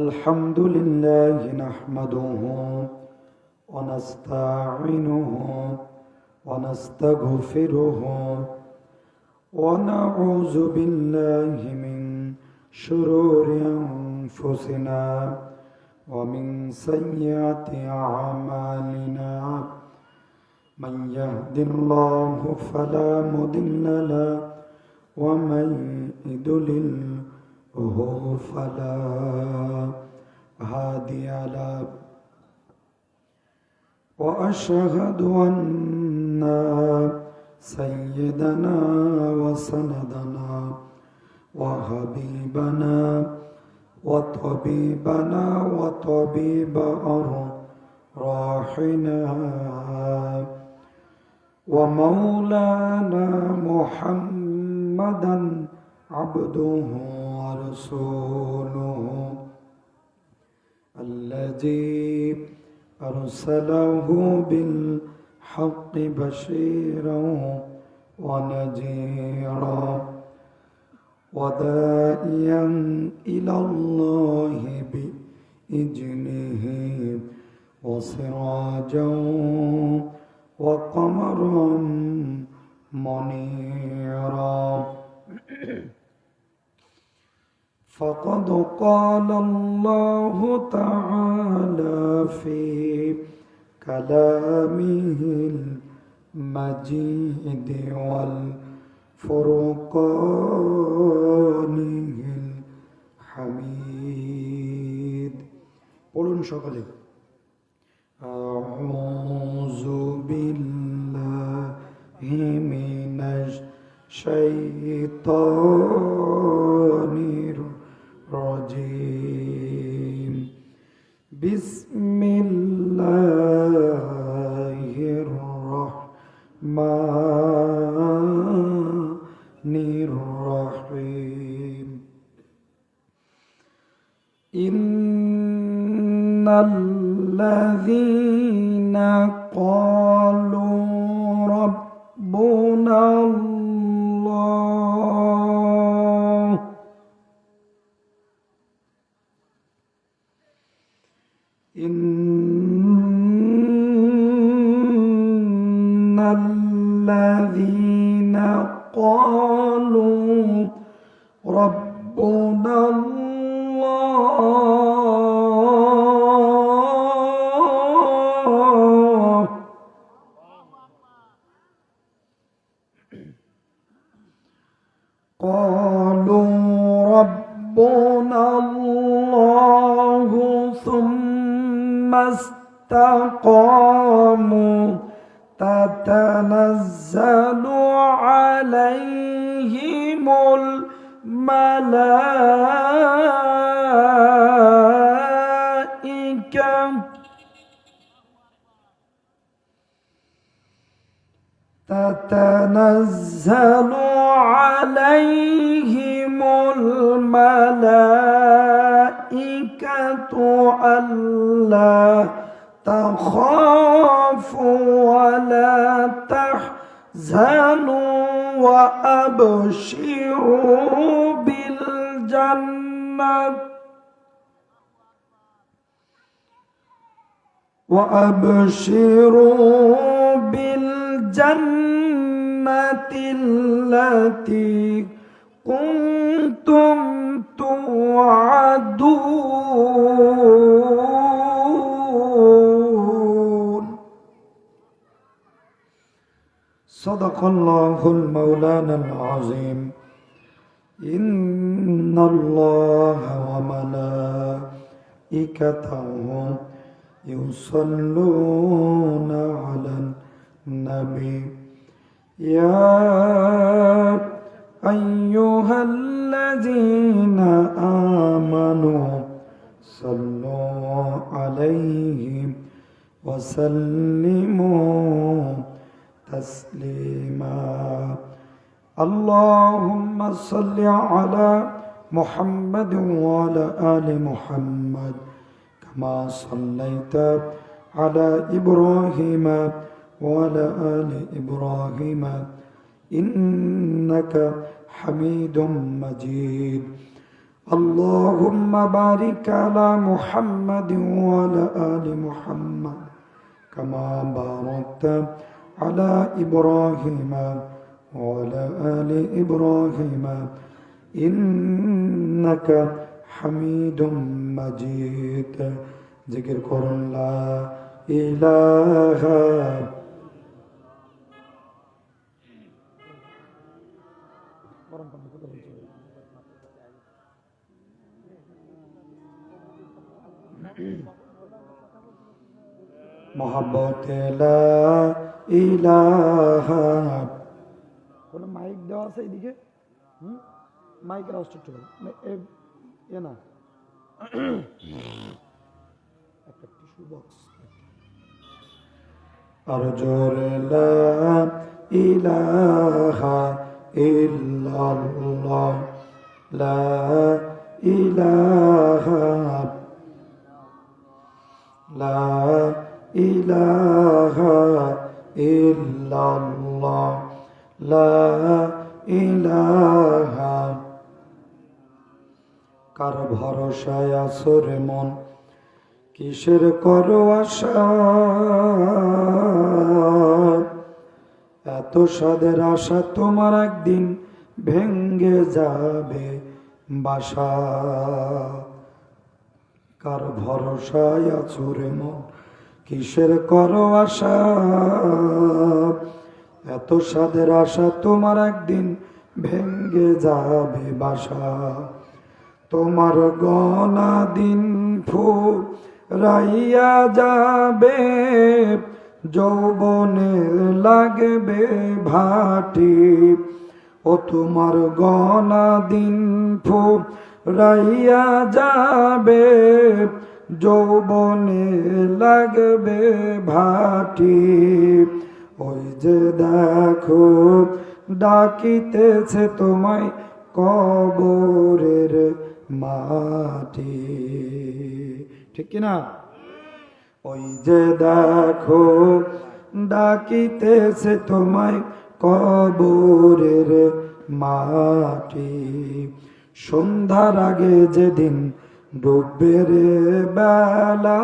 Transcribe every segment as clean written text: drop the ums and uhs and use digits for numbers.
الحمد لله نحمده ونستعينه ونستغفره ونعوذ بالله من شرور أنفسنا ومن سيئات أعمالنا من يهد الله فلا مضل له ومن يضلل فلا هادي له وأشهد أن سيدنا وسندنا وحبيبنا وطبيبنا وطبيب أرواحنا ومولانا محمدا عبده ورسوله الذي أرسله بالحق بشيرا ونذيرا وداعيا إلى الله بإذنه وسراجا وقمرا منيرا فقد قال الله تعالى في كلامه المجيد والفرقانه الحميد قولوا شغله أعوذ بالله من الشيطان الرجيم بسم الله الرحمن الرحيم إن الذين قالوا ربنا الله إن الذين قالوا ربنا الله قالوا ربنا الله ثم استقاموا تتنزل عليهم الملائكة تتنزل عليهم الملائكة ألا تخافوا ولا تحزنوا وأبشروا بالجنة التي كنتم توعدون صدق الله المولانا العظيم إن الله وملائكته يصلون على النبي يا أيها الذين آمنوا صلوا عليه وسلموا تسليما اللهم صل على محمد وعلى آل محمد كما صليت على إبراهيم وعلى آل إبراهيم إنك حميد مجيد اللهم بارك على محمد وعلى آل محمد كما باركت على إبراهيم وعلى آل إبراهيم إنك حميد مجيد ذكر قرن لا إله मोहब्बत ला इलाहा কোনো মাইক দেওয়া আছে এদিকে মাইকের আওয়াজ একটু এ না একটা টিস্যু বক্স আর জোরে লা ইলাহা ইল্লাল্লাহ লা ইলাহা লা ইলাহা ইল্লাল্লাহ লা ইলাহা কার ভরসায় আছো রে মন কিসের করো আশা এত সাদের আশা তোমার একদিন ভেঙ্গে যাবে বাসা কার ভরসায় আছো রে মন কিসের করো আশা এত সাদের আশা তোমার একদিন ভেঙ্গে যাবে বাসা তোমার গলা দিন ফুরাইয়া যাবে যৌবনে লাগবে ভাটি ও তোমার গলা দিন ফুরাইয়া যাবে যৌবনে লাগবে ভাটি ওই যে দেখো ডাকিতেছে তোমায় কবরের মাটি ঠিক কিনা ওই যে দেখো ডাকিতেছে তোমায় কবরের মাটি সন্ধ্যার আগে যেদিন ডুববে রে বেলা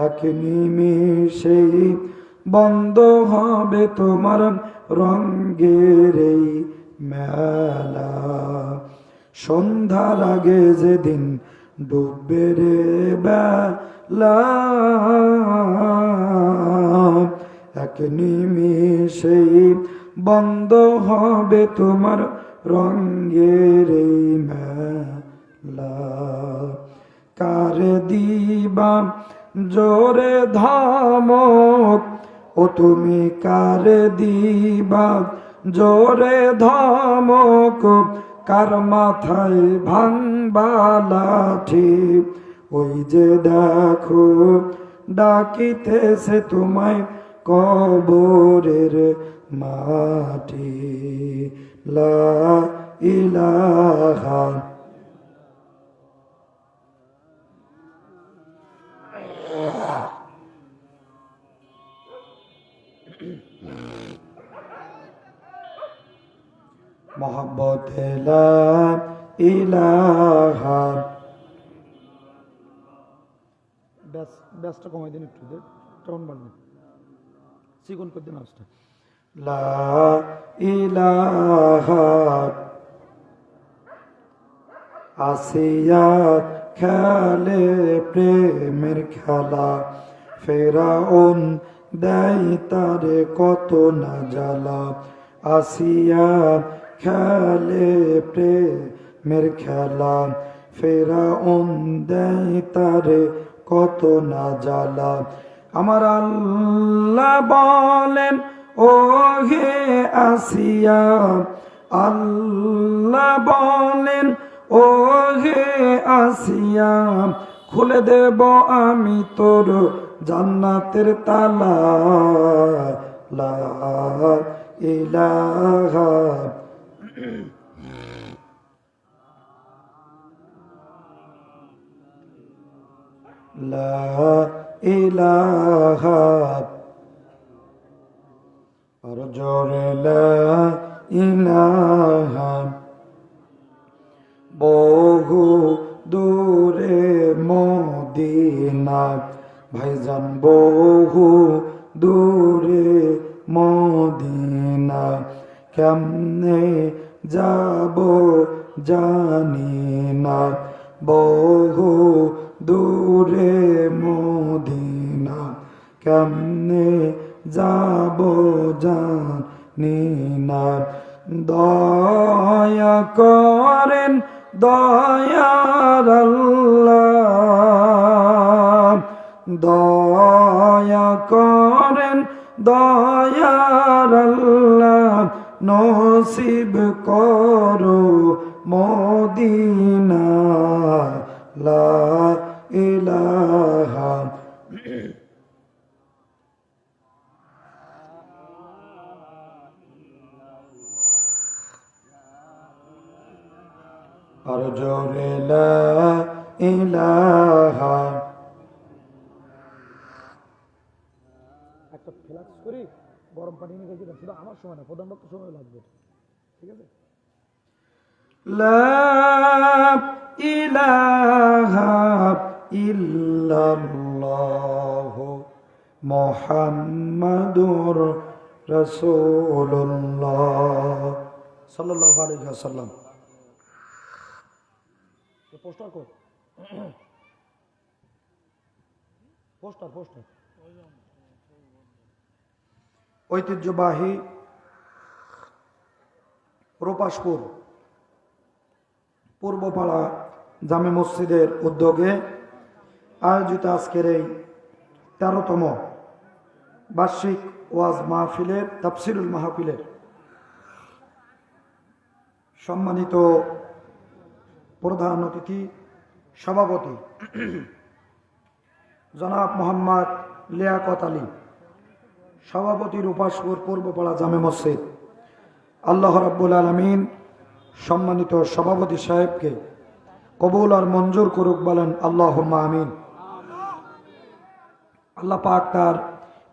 এক নিমিষেই বন্ধ হবে তোমার রঙের এই মেলা সন্ধ্যার আগে যেদিন ডুববে রে বেলা এক নিমিষেই বন্ধ হবে তোমার রঙের এই মেলা কার দিবা জোরে ধমক ও তুমি কার দিবা জোরে ধমক কার মাথায় ভাঙবা লাঠি ওই যে দেখো ডাকিতেছে তোমায় কবরের মাটি লা ইলাহা मोहब्बत ला इलाहा बेस्ट कमाई दिन একটু টাউন বাড়বে সিগুন করে দিন আওয়াজটা লা ইলাহা আসিয়া খেলে প্রেমের খেলা ফেরাউন দেয় তারে কত না জ্বালা আসিয়া খেলে প্রেমের খেলা ফেরাউন দেয় তারে কত না জ্বালা আমার আল্লাহ বলেন ও হে আসিয়া আল্লাহ বলেন ও হে আসিয়া খুলে দেব আমি তোর জান্নাতের তালা লা ইলাহা লা ইলাহা আর জোরে লা ইলাহা বহু দূরে মদিনা, ভাইজান বহু দূরে মদিনা, কেমনে যাব জানি না, বহু দূরে মদিনা, কেমনে যাব জানি না। দয়া করেন দয়ার আল্লাহ, দয়া করেন দয়ার আল্লাহ, নসিব করো মদিনা, লা ইলাহা আর জোরে লা ইলাহা। একটা ফ্লাক্স করি, গরম পানি নিয়ে গেছি, শুধু আমার সময় না, প্রধান বক্তার সময় লাগবে, ঠিক আছে? লা ইলাহা ইল্লাল্লাহ মুহাম্মাদুর রাসূলুল্লাহ সাল্লাল্লাহু আলাইহি ওয়াসাল্লাম। পোস্টার কর, পোস্টার পোস্টার। ঐতিহ্যবাহী রূপাসপুর পূর্বপাড়া জামে মসজিদের উদ্যোগে আয়োজিত আজকের এই 13তম বার্ষিক ওয়াজ মাহফিলের তাফসিরুল মাহফিলের সম্মানিত প্রধান অতিথি সভাপতি জনাব মোহাম্মদ লিয়াকত আলী, সভাপতি রূপাসপুর পূর্বপাড়া জামে মসজিদ, আল্লাহ রাব্বুল আলামিন সম্মানিত সভাপতি সাহেবকে কবুল আর মঞ্জুর করুক, বলেন আল্লাহুম্মা আমিন। আল্লাহ পাক তার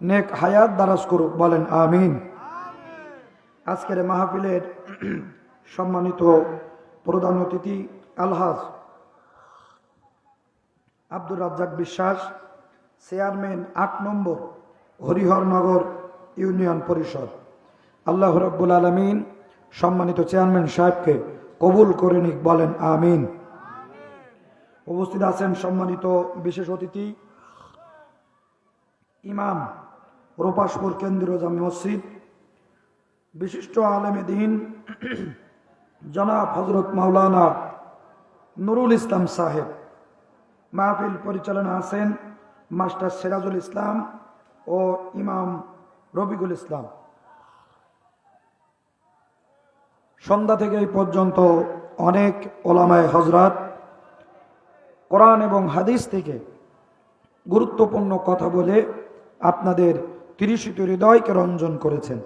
নেক হায়াত দারাজ করুক, বলেন আমিন। আজকের মাহফিলের সম্মানিত প্রধান অতিথি আলহাজ আব্দুর রাজ্জাক বিশ্বাস, চেয়ারম্যান 8 নম্বর হরিহরনগর ইউনিয়ন পরিষদ, আল্লাহ রাব্বুল আলামিন সম্মানিত চেয়ারম্যান সাহেবকে কবুল করে নিক, বলেন আমিন। উপস্থিত আছেন সম্মানিত বিশেষ অতিথি ইমাম রূপাসপুর কেন্দ্রীয় জামে মসজিদ, বিশিষ্ট আলেমে দ্বীন জনাব হযরত মাওলানা নুরুল ইসলাম সাহেব। মাহফিল পরিচালনা আছেন মাস্টার সিরাজুল ইসলাম ও ইমাম রবিকুল ইসলাম। সন্ধ্যা থেকে এই পর্যন্ত অনেক ওলামায়ে হযরত কোরআন এবং হাদিস থেকে গুরুত্বপূর্ণ কথা বলে আপনাদের তৃষিত হৃদয়কে রঞ্জন করেছেন।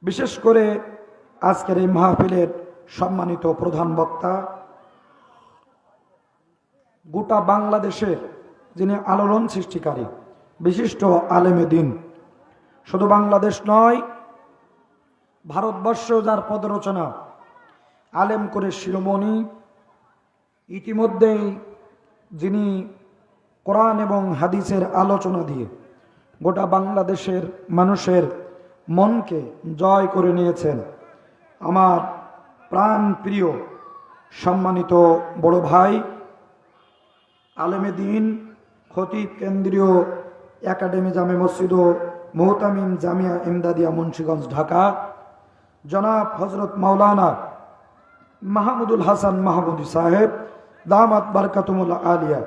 বিশেষ করে আজকের এই মাহফিলের সম্মানিত প্রধান বক্তা, গোটা বাংলাদেশের যিনি আলোড়ন সৃষ্টিকারী বিশিষ্ট আলেমে দ্বীন, শুধু বাংলাদেশ নয় ভারতবর্ষ যার পদরচনা আলেম করে শিরোমণি, ইতিমধ্যেই যিনি কোরআন এবং হাদিসের আলোচনা দিয়ে গোটা বাংলাদেশের মানুষের মনকে জয় করে নিয়েছেন, আমার প্রাণ প্রিয় সম্মানিত বড় ভাই আলেমে দ্বীন, খতিব কেন্দ্রীয় একাডেমি জামে মসজিদ ও মুহতামিম জামিয়া ইমদাদিয়া মুন্সিগঞ্জ ঢাকা, জনাব হযরত মাওলানা মাহমুদুল হাসান মাহমুদি সাহেব দামাত বারকাতুমুল আলিয়া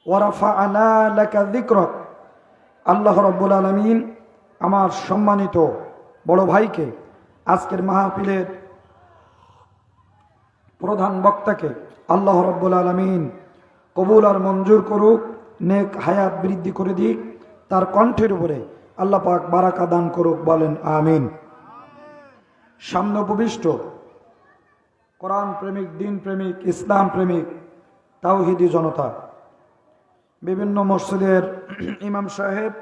ওয়া রাফা'না লাকা যিকরাক। আল্লাহ রাব্বুল আলামিন আমার সম্মানিত বড় ভাইকে, আজকের মাহফিলের প্রধান বক্তাকে আল্লাহ রাব্বুল আলামিন কবুল আর মঞ্জুর করুক, নেক হায়াত বৃদ্ধি করে দিক, তার কণ্ঠের উপরে আল্লাহ পাক বারাকা দান করুক, বলেন আমিন। সামনে উপবিষ্ট কোরআন প্রেমিক, দিন প্রেমিক, ইসলাম প্রেমিক, তাওহীদি জনতা, বিভিন্ন মসজিদের ইমাম সাহেব,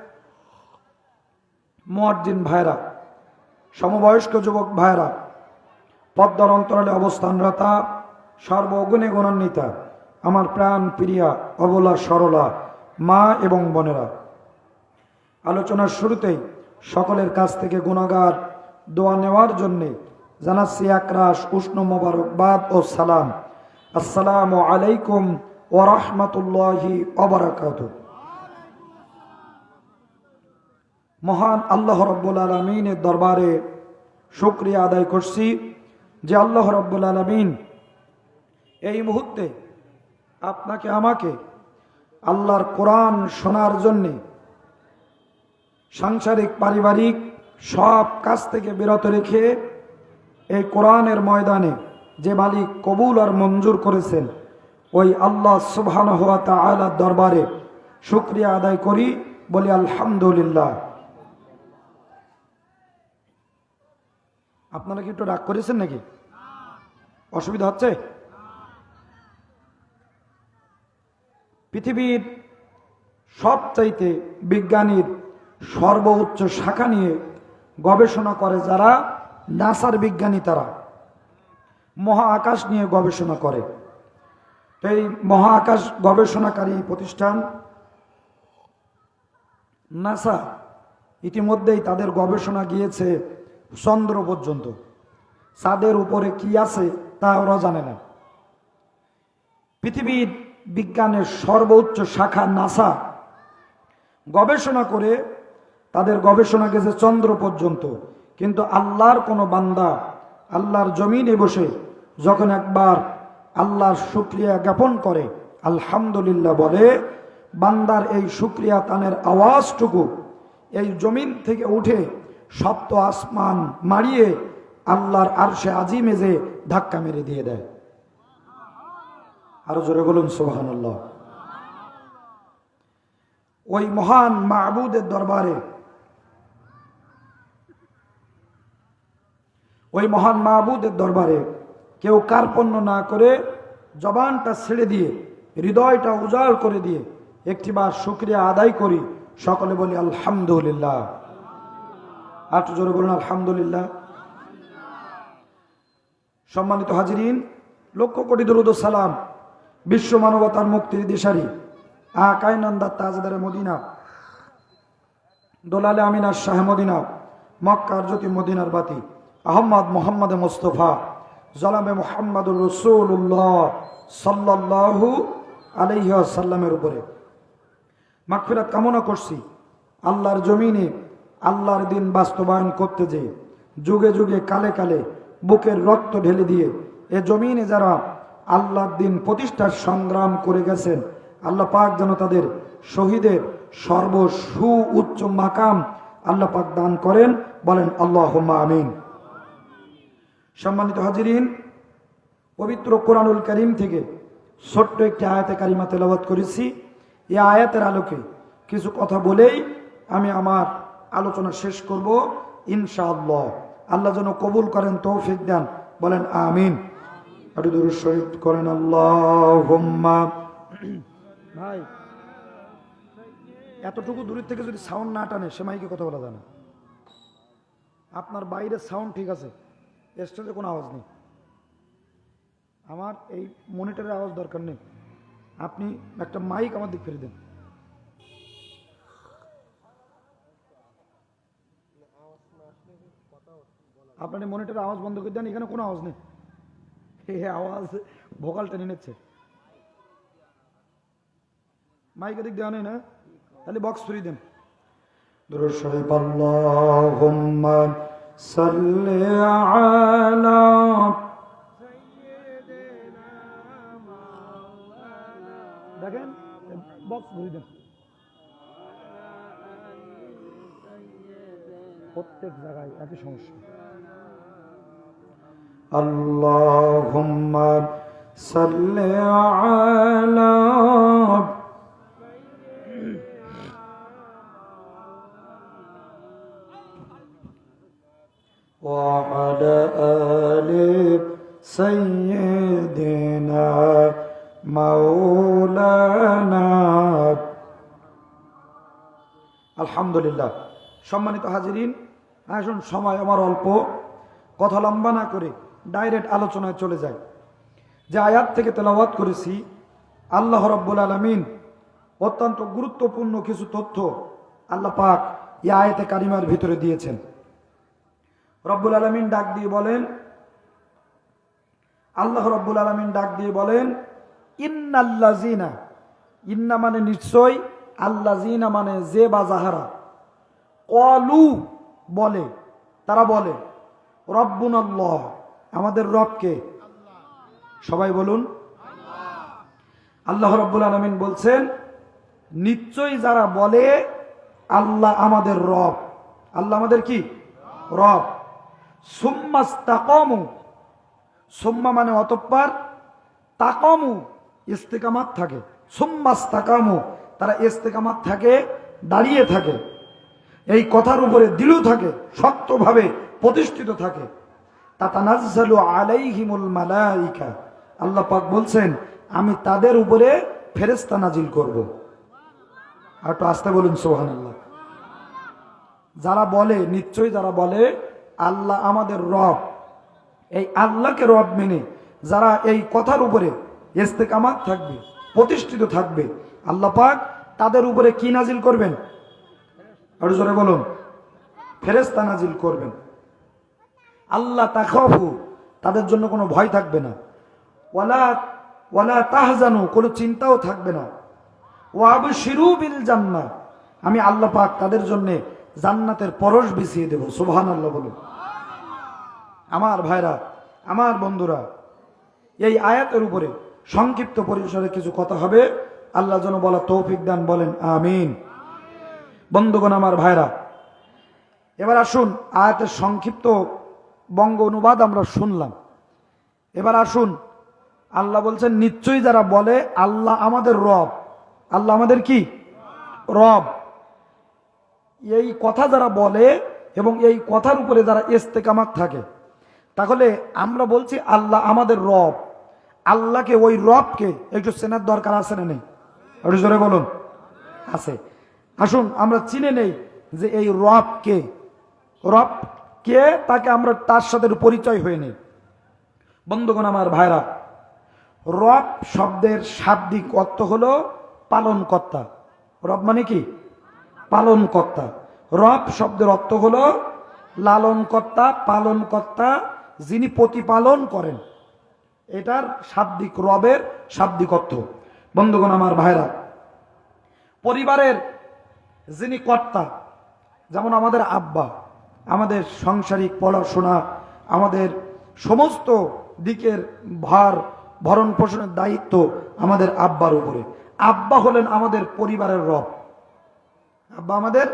মুয়াজ্জিন ভাইরা, সমবয়স্ক যুবক ভাইরা, পদ্মার অন্তরালে অবস্থানরতা সর্বগুণে গুণান্বিতা আমার প্রাণ প্রিয়া অবলা সরলা মা এবং বোনেরা, আলোচনার শুরুতেই সকলের কাছ থেকে গুনাহগার দোয়া নেওয়ার জন্যে জানাচ্ছি একরাশ উষ্ণ মোবারকবাদ ও সালাম। আসসালামু আলাইকুম ওয়া রাহমাতুল্লাহি ওয়া বারাকাতুহু। মহান আল্লাহ রাব্বুল আলামিনের দরবারে শুকরিয়া আদায় করছি যে আল্লাহ রাব্বুল আলামিন এই মুহূর্তে আপনাকে আমাকে আল্লাহর কোরআন শোনার জন্যে সাংসারিক পারিবারিক সব কাজ থেকে বিরত রেখে এই কোরআনের ময়দানে যে মালিক কবুল আর মঞ্জুর করেছেন ওই আল্লাহ সুবহানাহু ওয়া তাআলার দরবারে শুকরিয়া আদায় করি, বলি আলহামদুলিল্লাহ। আপনারা কি একটু রাগ করেছেন নাকি? অসুবিধা হচ্ছে? পৃথিবীর সবচাইতে বিজ্ঞানীর সর্বোচ্চ শাখা নিয়ে গবেষণা করে যারা, নাসার বিজ্ঞানী, তারা মহাকাশ নিয়ে গবেষণা করে। এই মহাকাশ গবেষণাকারী প্রতিষ্ঠান নাসা ইতিমধ্যেই তাদের গবেষণা গিয়েছে চন্দ্র পর্যন্ত। চাঁদের উপরে কি আছে তা ওরা জানে না। পৃথিবীর বিজ্ঞানের সর্বোচ্চ শাখা নাসা গবেষণা করে তাদের গবেষণা গেছে চন্দ্র পর্যন্ত। কিন্তু আল্লাহর কোনো বান্দা আল্লাহর জমিনে বসে যখন একবার আল্লাহর শুকরিয়া জ্ঞাপন করে, আলহামদুলিল্লাহ বলে, বান্দার এই শুকরিয়া তানের আওয়াজটুকু এই জমিন থেকে উঠে সপ্ত আসমান মারিয়ে আল্লাহর আরশে আজিমে যে ধাক্কা মেরে দিয়ে দেয়। আরো জোরে বলুন সুবহানাল্লাহ। ওই মহান মাবুদের দরবারে, ওই মহান মাবুদের দরবারে কেউ কার্পণ্য না করে জবানটা ছেড়ে দিয়ে হৃদয়টা উজাড় করে দিয়ে একটিবার শুকরিয়া আদায় করি। সকলে বলি আলহামদুলিল্লাহ। আর জোরে বলুন আলহামদুলিল্লাহ। সম্মানিত হাজিরিন, লক্ষ কোটি দরুদ ও সালাম বিশ্ব মানবতার মুক্তির দিশারি আকাইনান্দার তাজদারে মদিনা, দোলালে আমিনার শাহ মদিনা, মক্কার জ্যোতি মদিনার বাতি, আহম্মদ মোহাম্মদ মুস্তফা জনাবে মুহাম্মাদুর রাসূলুল্লাহ সাল্লাল্লাহু আলাইহি ওয়াসাল্লামের উপরে মাগফিরাত কামনা করছি। আল্লাহর জমিনে আল্লাহর দিন বাস্তবায়ন করতে যেয়ে যুগে যুগে কালে কালে বুকের রক্ত ঢেলে দিয়ে এ জমিনে যারা আল্লাহর দিন প্রতিষ্ঠার সংগ্রাম করে গেছেন, আল্লাহ পাক যেন তাদের শহীদের সর্বসু উচ্চ মাকাম আল্লাহ পাক দান করেন, বলেন আল্লাহুম্মা আমিন। সম্মানিত হাজিরিন, পবিত্র কোরআনুল কারীম থেকে ছোট্ট একটি আয়াতে কারিমা তেলাওয়াত করেছি। এই আয়াতের আলোকে কিছু কথা বলেই আমি আমার আলোচনা শেষ করব ইনশাআল্লাহ। আল্লাহ যেন কবুল করেন, তৌফিক দেন, বলেন আমিন। একটু দুরূদ শরীফ করেন আল্লাহুম্মা। ভাই, এতটুকু দূরের থেকে যদি সাউন্ড না টানে সে মাইকে কথা বলা যায় না। আপনার বাইরের সাউন্ড ঠিক আছে, স্টেজে কোনো আওয়াজ নেই। আমার এই মনিটরের আওয়াজ দরকার নেই। আপনি একটা মাইক আমার দিক ফিরে দেন। আপনার এই মনিটরের আওয়াজ বন্ধ করে দেন, এখানে কোনো আওয়াজ নেই। আওয়াজ ভোকাল টেনে নিচ্ছে। মাইকের দিক দেওয়া নেই না, তাহলে বক্স ফ্রি দেন। দুরূদ শরীফ আল্লাহুম্মা সাল্লি আলা দেখেন বক্স ঘুরি দেন প্রত্যেক জায়গায় একই সমস্যা। আল্লাহুম্মা সাল্লি আলা ওয়া আলা আলি সাইয়্যিদিনা মাওলানা। আলহামদুলিল্লাহ। সম্মানিত হাজিরিন, আসুন, সময় আমার অল্প, কথা লম্বা না করে ডাইরেক্ট আলোচনায় চলে যাই। যে আয়াত থেকে তেলাওয়াত করেছি, আল্লাহ রাব্বুল আলামিন অত্যন্ত গুরুত্বপূর্ণ কিছু তথ্য আল্লাহ পাক এই আয়াতে কারিমার ভিতরে দিয়েছেন। রব্বুল আলামিন ডাক দিয়ে বলেন, আল্লাহ রাব্বুল আলামিন ডাক দিয়ে বলেন, ইন্নাল্লাযিনা, ইন্না মানে নিশ্চয়, আল্লাযিনা মানে যে বা যাহারা, ক্বালু বলে, তারা বলে, রব্বুনাল্লাহ, আমাদের রবকে। সবাই বলুন আল্লাহ রাব্বুল আলামিন বলছেন, নিশ্চয়ই যারা বলে আল্লাহ আমাদের রব, আল্লাহ আমাদের কি রব, সুম্মাস্তাকামু, সুম্মা মানে অতঃপর, তাকামু ইস্তেকামাত থাকে, সুম্মাস্তাকামু তারা ইস্তেকামাত থাকে, দাঁড়িয়ে থাকে, এই কথার উপরে দৃঢ় থাকে, শক্তভাবে প্রতিষ্ঠিত থাকে। তাতানাজ্জালু আলাইহিমুল মালাইকা, আল্লাহ পাক বলছেন আমি তাদের উপরে ফেরেশতা নাজিল করব। আর একটু আস্তে বলুন সুবহানাল্লাহ। যারা বলে, নিশ্চয়ই যারা বলে আল্লাহ আমাদের রব, এই আল্লাহকে রব মেনে যারা এই কথার উপরে ইস্তেকামাত থাকবে, প্রতিষ্ঠিত থাকবে, আল্লাহ পাক তাদের উপরে কি নাজিল করবেন? আর জোরে বলুন, ফেরেশতা নাজিল করবেন। আল্লাহ তাখাফু, তাদের জন্য কোনো ভয় থাকবে না, ওয়ালা ওয়ালা তাহজানু, কোনো চিন্তাও থাকবে না, ওয়াবশিরু বিল জান্নাহ, আমি আল্লাহ পাক তাদের জন্য জান্নাতের পরশ বিছিয়ে দেব। সুবহানাল্লাহ বলুন। আমার ভাইরা, আমার বন্ধুরা, এই আয়াতের উপরে সংক্ষিপ্ত পরিসরে কিছু কথা হবে, আল্লাহ যেন বলা তৌফিক দান, বলেন আমিন। বন্ধুগণ, আমার ভাইরা, এবার আসুন আয়াতের সংক্ষিপ্ত বঙ্গ অনুবাদ আমরা শুনলাম। এবার আসুন, আল্লাহ বলছেন নিশ্চয়ই যারা বলে আল্লাহ আমাদের রব, আল্লাহ আমাদের কি রব, এই কথা যারা বলে এবং এই কথার উপরে যারা ইস্তেকামাত থাকে, তাহলে আমরা বলছি আল্লাহ আমাদের রব, আল্লাহকে, ওই রবকে একটু চেনার দরকার আছে না নেই? একটু জোরে বলুন, আছে। আসুন আমরা চিনে নেই যে এই রব কে, রব কে, তাকে আমরা তার সাথে পরিচয় হয়ে নেই। বন্ধুগণ, আমার ভাইরা, রব শব্দের শাব্দিক অর্থ হলো পালনকর্তা। রব মানে কি? পালনকর্তা। রব শব্দের অর্থ হলো লালনকর্তা, পালনকর্তা, যিনি প্রতিপালন করেন, এটার শাব্দিক, রবের শাব্দিক অর্থ। বন্ধুগণ, আমার ভাইরা, পরিবারের যিনি কর্তা, যেমন আমাদের আব্বা, আমাদের সাংসারিক পড়াশোনা, আমাদের সমস্ত দিকের ভার ভরণ পোষণের দায়িত্ব আমাদের আব্বার উপরে। আব্বা হলেন আমাদের পরিবারের রব। আব্বা আমাদের,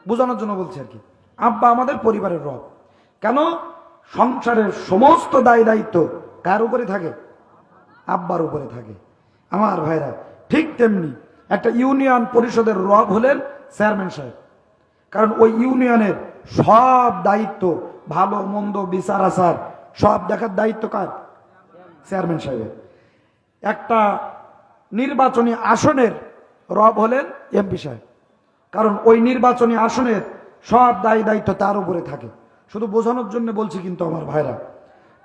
বোঝানোর জন্য বলছি আর কি, আব্বা আমাদের পরিবারের রব। কেন? সংসারের সমস্ত দায় দায়িত্ব কার উপরে থাকে? আব্বার উপরে থাকে। আমার ভাইরা, ঠিক তেমনি একটা ইউনিয়ন পরিষদের রব হলেন চেয়ারম্যান সাহেব, কারণ ওই ইউনিয়নের সব দায়িত্ব, ভালো মন্দ বিচার আচার সব দেখার দায়িত্ব কার? চেয়ারম্যান সাহেবের। একটা নির্বাচনী আসনের রব হলেন এমপি সাহেব, কারণ ওই নির্বাচনী আসনের সব দায় দায়িত্ব তার উপরে থাকে। শুধু বোঝানোর জন্য বলছি কিন্তু আমার ভাইরা,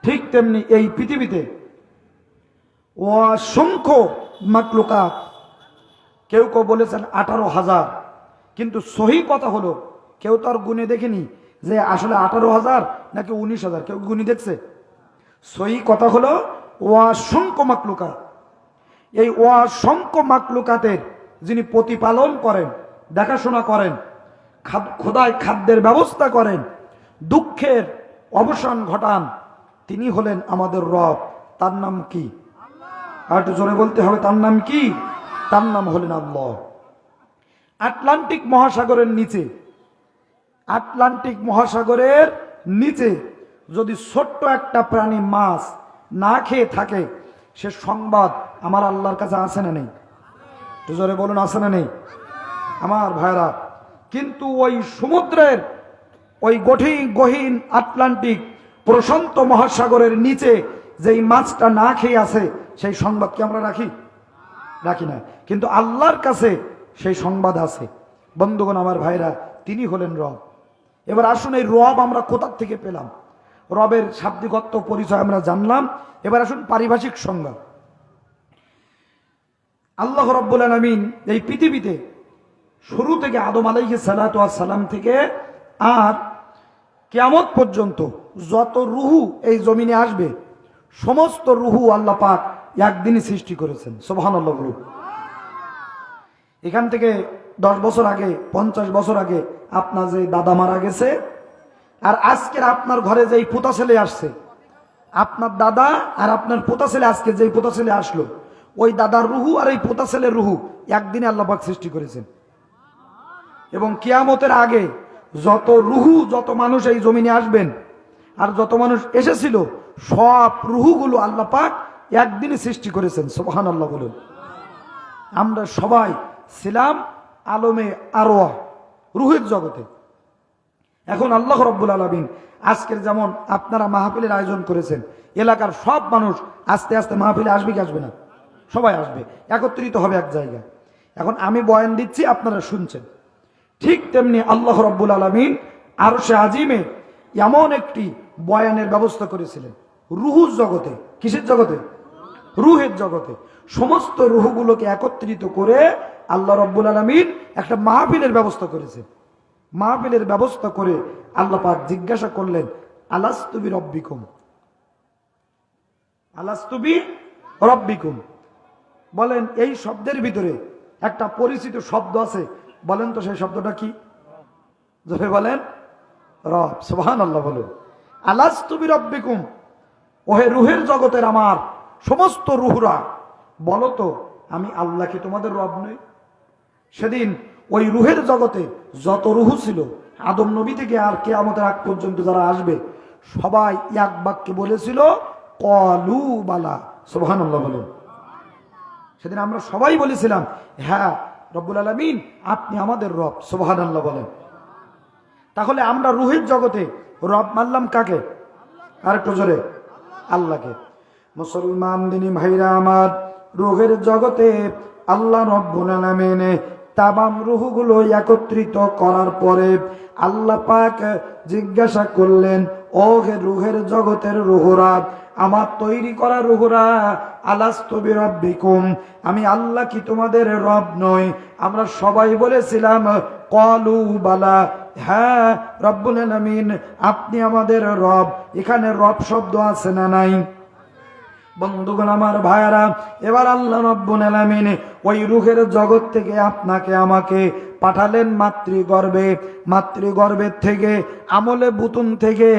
ঠিক তেমনি এই পৃথিবীতে অসংখ্য মাকলুকাত, কেউ কেউ বলেছেন 18,000, কিন্তু সহি কথা হলো কেউ তো আর গুনে দেখেনি যে আসলে 18,000 নাকি 19,000, কেউ গুনি দেখছে? সহি কথা হলো অসংখ্য মাকলুকাত। এই অসংখ্য মাকলুকাতের যিনি প্রতিপালন করেন, দেখাশোনা করেন, খোদায় খাদ্যের ব্যবস্থা করেন, দুঃখের অবসান ঘটান, তিনি হলেন আমাদের রব। তার নাম কি? আর একটু জোরে বলতে হবে, তার নাম কি? তার নাম হলেন আল্লাহ। আটলান্টিক মহাসাগরের নিচে, আটলান্টিক মহাসাগরের নিচে যদি ছোট্ট একটা প্রাণী মাছ না খেয়ে থাকে, সে সংবাদ আমার আল্লাহর কাছে আসে না নেই? একটু জোরে বলুন, আসে না নেই? আমার ভাইরা, কিন্তু ওই সমুদ্রের, ওই গহীন আটলান্টিক প্রশান্ত মহাসাগরের নিচে যেই মাছটা না খেয়ে আছে, সেই সংবাদ কি আমরা রাখি? রাখি না। কিন্তু আল্লাহর কাছে সেই সংবাদ আছে। বন্ধুগণ, আমার ভাইরা, তিনি হলেন রব। এবার আসুন, এই রব আমরা কোথা থেকে পেলাম? রবের শাব্দিকত্ব পরিচয় আমরা জানলাম। এবার আসুন পারিভাষিক সংজ্ঞা। আল্লাহ রাব্বুল আলামিন এই পৃথিবীতে শুরু থেকে আদম আলাইহিস সালাতু ওয়াস সালাম থেকে আর কিয়ামত পর্যন্ত যত রুহু এই জমিনে আসবে সমস্ত রুহু আল্লাহ পাক একদিনই সৃষ্টি করেছেন। সুবহানাল্লাহ বলুন। এখান থেকে 10 বছর আগে 50 বছর আগে আপনার যে দাদা মারা গেছে, আর আজকের আপনার ঘরে যেই পোতা ছেলে আসছে, আপনার দাদা আর আপনার পোতা ছেলে আজকে যেই পোতা ছেলে আসলো, ওই দাদার রুহু আর এই পোতা ছেলের রুহু একদিনে আল্লাহ পাক সৃষ্টি করেছেন। এবং কিয়ামতের আগে যত রুহু, যত মানুষ এই জমিনে আসবেন আর যত মানুষ এসেছিল, সব রুহুগুলো আল্লাহ পাক একদিনে সৃষ্টি করেছেন। সুবহানাল্লাহ বলুন। আমরা সবাই ছিলাম আলমে আরওয়াহ, রুহের জগতে। এখন আল্লাহ রাব্বুল আলামিন আজকের যেমন আপনারা মাহফিলের আয়োজন করেছেন, এলাকার সব মানুষ আস্তে আস্তে মাহফিলে আসবে কি আসবে না? সবাই আসবে, একত্রিত হবে এক জায়গায়। এখন আমি বয়ান দিচ্ছি, আপনারা শুনছেন। ঠিক তেমনি আল্লাহ রাব্বুল আলামিন আরশে আজিমে এমন একটি বয়ানের ব্যবস্থা করেছিলেন রুহুর জগতে। কিসের জগতে? রুহের জগতে। সমস্ত রুহগুলোকে একত্রিত করে আল্লাহ রাব্বুল আলামিন একটা মাহফিলের ব্যবস্থা করেছেন। মাহফিলের ব্যবস্থা করে আল্লাহ পাক জিজ্ঞাসা করলেন, আলাস্তু বিরব্বিকুম, আলাস্তু বিরব্বিকুম। বলেন এই শব্দের ভিতরে একটা পরিচিত শব্দ আছে, বলেন তো সেই শব্দটা কি? জোরে বলেন, রব। সুবহানাল্লাহ বলুন। আলাস্তু বিরব্বিকুম, ওহে রুহের জগতের আমার সমস্ত রুহরা, বলো তো আমি আল্লাহ কি তোমাদের রব নই? সেদিন ওই রুহের জগতে যত রুহু ছিল, আদম নবী থেকে আর কিয়ামতের আগ পর্যন্ত যারা আসবে, সবাই এক বাক্যে বলেছিল ক্বালু বালা। সুবহানাল্লাহ বলুন। সেদিন আমরা সবাই বলেছিলাম, হ্যাঁ রব্বুল আলামিন আপনি আমাদের রব। সুবহানাল্লাহ বলেন। তাহলে আমরা রুহের জগতে রব মানলাম কাকে? আরেকটু জোরে, আল্লাহকে। মুসলমান দিনী ভাইরা আমার, রুহের জগতে আল্লাহ রব্বুল আলামিন তামাম রুহগুলো একত্রিত করার পরে আল্লাহ পাক জিজ্ঞাসা করলেন, ও হে রুহের জগতের রুহরা, আমার তৈরি করা রুহরা, আলাস্তু বিরব্বিকুম, আমি আল্লাহ কি তোমাদের রব নই? আমরা সবাই বলেছিলাম ক্বালু বালা, হ্যাঁ রব্বুল আলামিন আপনি আমাদের রব। এখানে রব শব্দ আছে না নাই? বন্ধুগণ আমার, ভাইয়ারা, এবার আল্লাহ রাব্বুল আলামিন ওই রুহের জগৎ থেকে আপনাকে আমাকে পাঠালেন মাতৃগর্ভে। মাতৃগর্ভের থেকে, আমলে বুতুন থেকে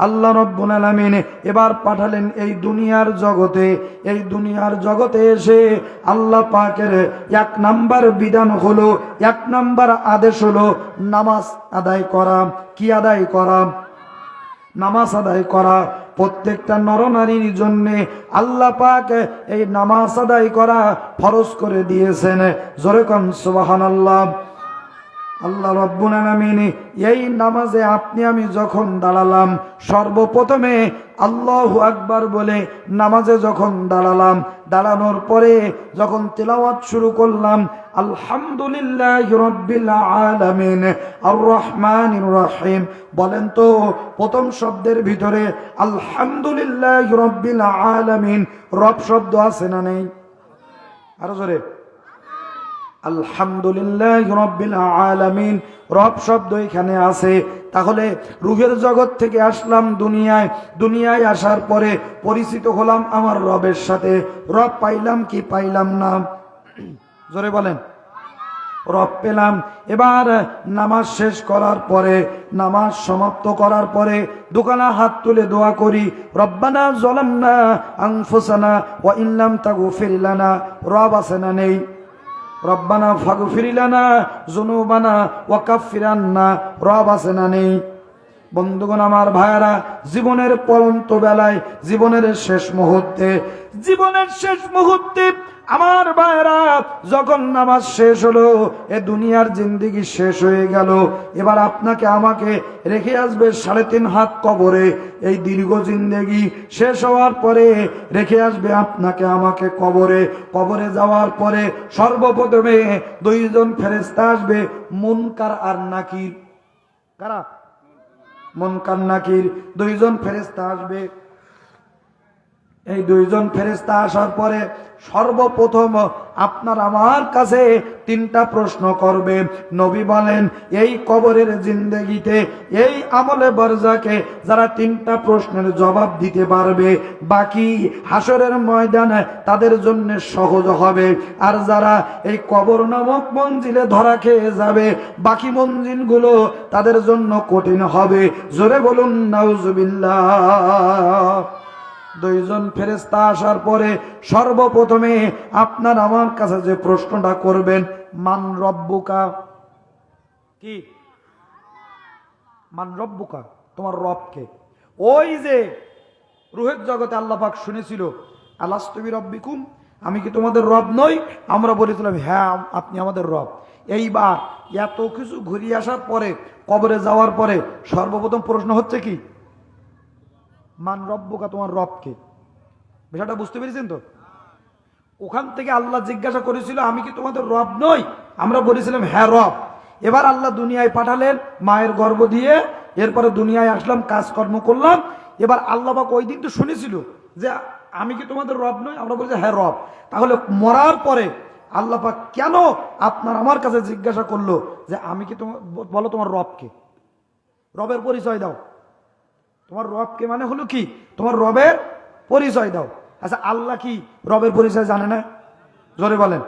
আল্লাহ রাব্বুল আলামিন এবার পাঠালেন এই দুনিয়ার জগতে। এই দুনিয়ার জগতে এসে আল্লাহ পাকের 1 নাম্বার বিধান হলো, 1 নাম্বার আদেশ হলো নামাজ আদায় করা। কি আদায় করা? নামাজ আদায় করা। প্রত্যেকটা নরনারীর জন্য আল্লাহ পাক এই নামাজ আদায় করা ফরজ করে দিয়েছেন। জোরে কোন সুবহানাল্লাহ। আল্লাহ রাব্বুল আলামিন এই নামাজে আপনি আমি যখন দাঁড়ালাম, সর্বপ্রথমে আল্লাহু আকবার বলে নামাজে যখন দাঁড়ালাম, দাঁড়ানোর পরে যখন তিলাওয়াত শুরু করলাম, আলহামদুলিল্লাহি রাব্বিল আলামিন আর রহমানির রহিম, বলেন তো প্রথম শব্দের ভিতরে আলহামদুলিল্লাহি রাব্বিল আলামিন রব শব্দ আছে না নেই? আরো জোরে, আলহামদুলিল্লাহি রাব্বিল আলামিন রব শব্দ এখানে আছে। তাহলে রুহের জগৎ থেকে আসলাম দুনিয়ায়, দুনিয়ায় আসার পরে পরিচিত হলাম আমার রবের সাথে। রব পাইলাম কি পাইলাম না? জোরে বলেন, রব পেলাম। এবার নামাজ শেষ করার পরে, নামাজ সমাপ্ত করার পরে দুখানা হাত তুলে দোয়া করি, রব্বানা যালামনা আনফুসানা ওয়া ইন লাম তাগফির লানা। রব আছে না নেই? রব্বানা ফাগফির লানা যুনুবানা ওয়া কাফির আন্না। রব আছে না নেই? বন্ধুগণ আমার, ভাইয়ারা, জীবনের পরন্ত বেলায়, জীবনের শেষ মুহূর্তে, জীবনের শেষ মুহূর্তে আমার ভাইয়ারা যখন নামাজ শেষ হলো, এ দুনিয়ার জিন্দেগি শেষ হয়ে গেল। এবার আপনাকে আমাকে রেখে আসবে 3.5 হাত কবরে। এই দীর্ঘ জিন্দেগি শেষ হওয়ার পরে রেখে আসবে আপনাকে আমাকে কবরে। কবরে যাওয়ার পরে সর্বপ্রথমে 2 জন ফেরেশতা আসবে, মুনকার আর নাকির। কারা? মুনকার নাকির, দুইজন ফেরেশতা আসবে। এই দুইজন ফেরেশতা আসার পরে সর্বপ্রথম আপনার আমার কাছে তিনটা প্রশ্ন করবে। নবী বলেন, এই কবরের জিন্দেগিতে, এই আমলে বরজাকে যারা তিনটা প্রশ্নের জবাব দিতে পারবে, বাকি হাসরের ময়দানে তাদের জন্য সহজ হবে। আর যারা এই কবর নামক মঞ্জিলে ধরা খেয়ে যাবে, বাকি মঞ্জিলগুলো তাদের জন্য কঠিন হবে। জোরে বলুন নাউজুবিল্লাহ। দুইজন ফেরেশতা আসার পরে সর্বপ্রথমে আপনার আমার কাছে যে প্রশ্নটা করবেন, মান রব্বুকা, কি মান রব্বুকা, তোমার রবকে। ওই যে রুহের জগতে আল্লাহ পাক শুনেছিল, আলাস্তু বিরব্বিকুম, আমি কি তোমাদের রব নই? আমরা বলেছিলাম হ্যাঁ আপনি আমাদের রব। এইবার এত কিছু ঘুরিয়ে আসার পরে, কবরে যাওয়ার পরে সর্বপ্রথম প্রশ্ন হচ্ছে কি, মান রব্বুকা, তোমার রবকে। বিষয়টা বুঝতে পেরেছেন তো? ওখান থেকে আল্লাহ জিজ্ঞাসা করেছিল, আমি কি তোমাদের রব নই? আমরা বলেছিলাম হ্যাঁ রব। এবার আল্লাহ দুনিয়ায় পাঠালেন মায়ের গর্ভ দিয়ে, এরপরে দুনিয়ায় আসলাম, কাজকর্ম করলাম। এবার আল্লাহ পাক ওই দিন তো শুনেছিল যে আমি কি তোমাদের রব নই? আমরা বলছি হ্যাঁ রব। তাহলে মরার পরে আল্লাহ পাক কেন আপনার আমার কাছে জিজ্ঞাসা করলো যে আমি কি তোমার, বলো তোমার রবকে, রবের পরিচয় দাও। তোমার রবকে মানে হলো কি, তোমার রবের পরিচয় দাও। আচ্ছা আল্লাহ কি রবের পরিচয় জানে না? জোরে বলেন।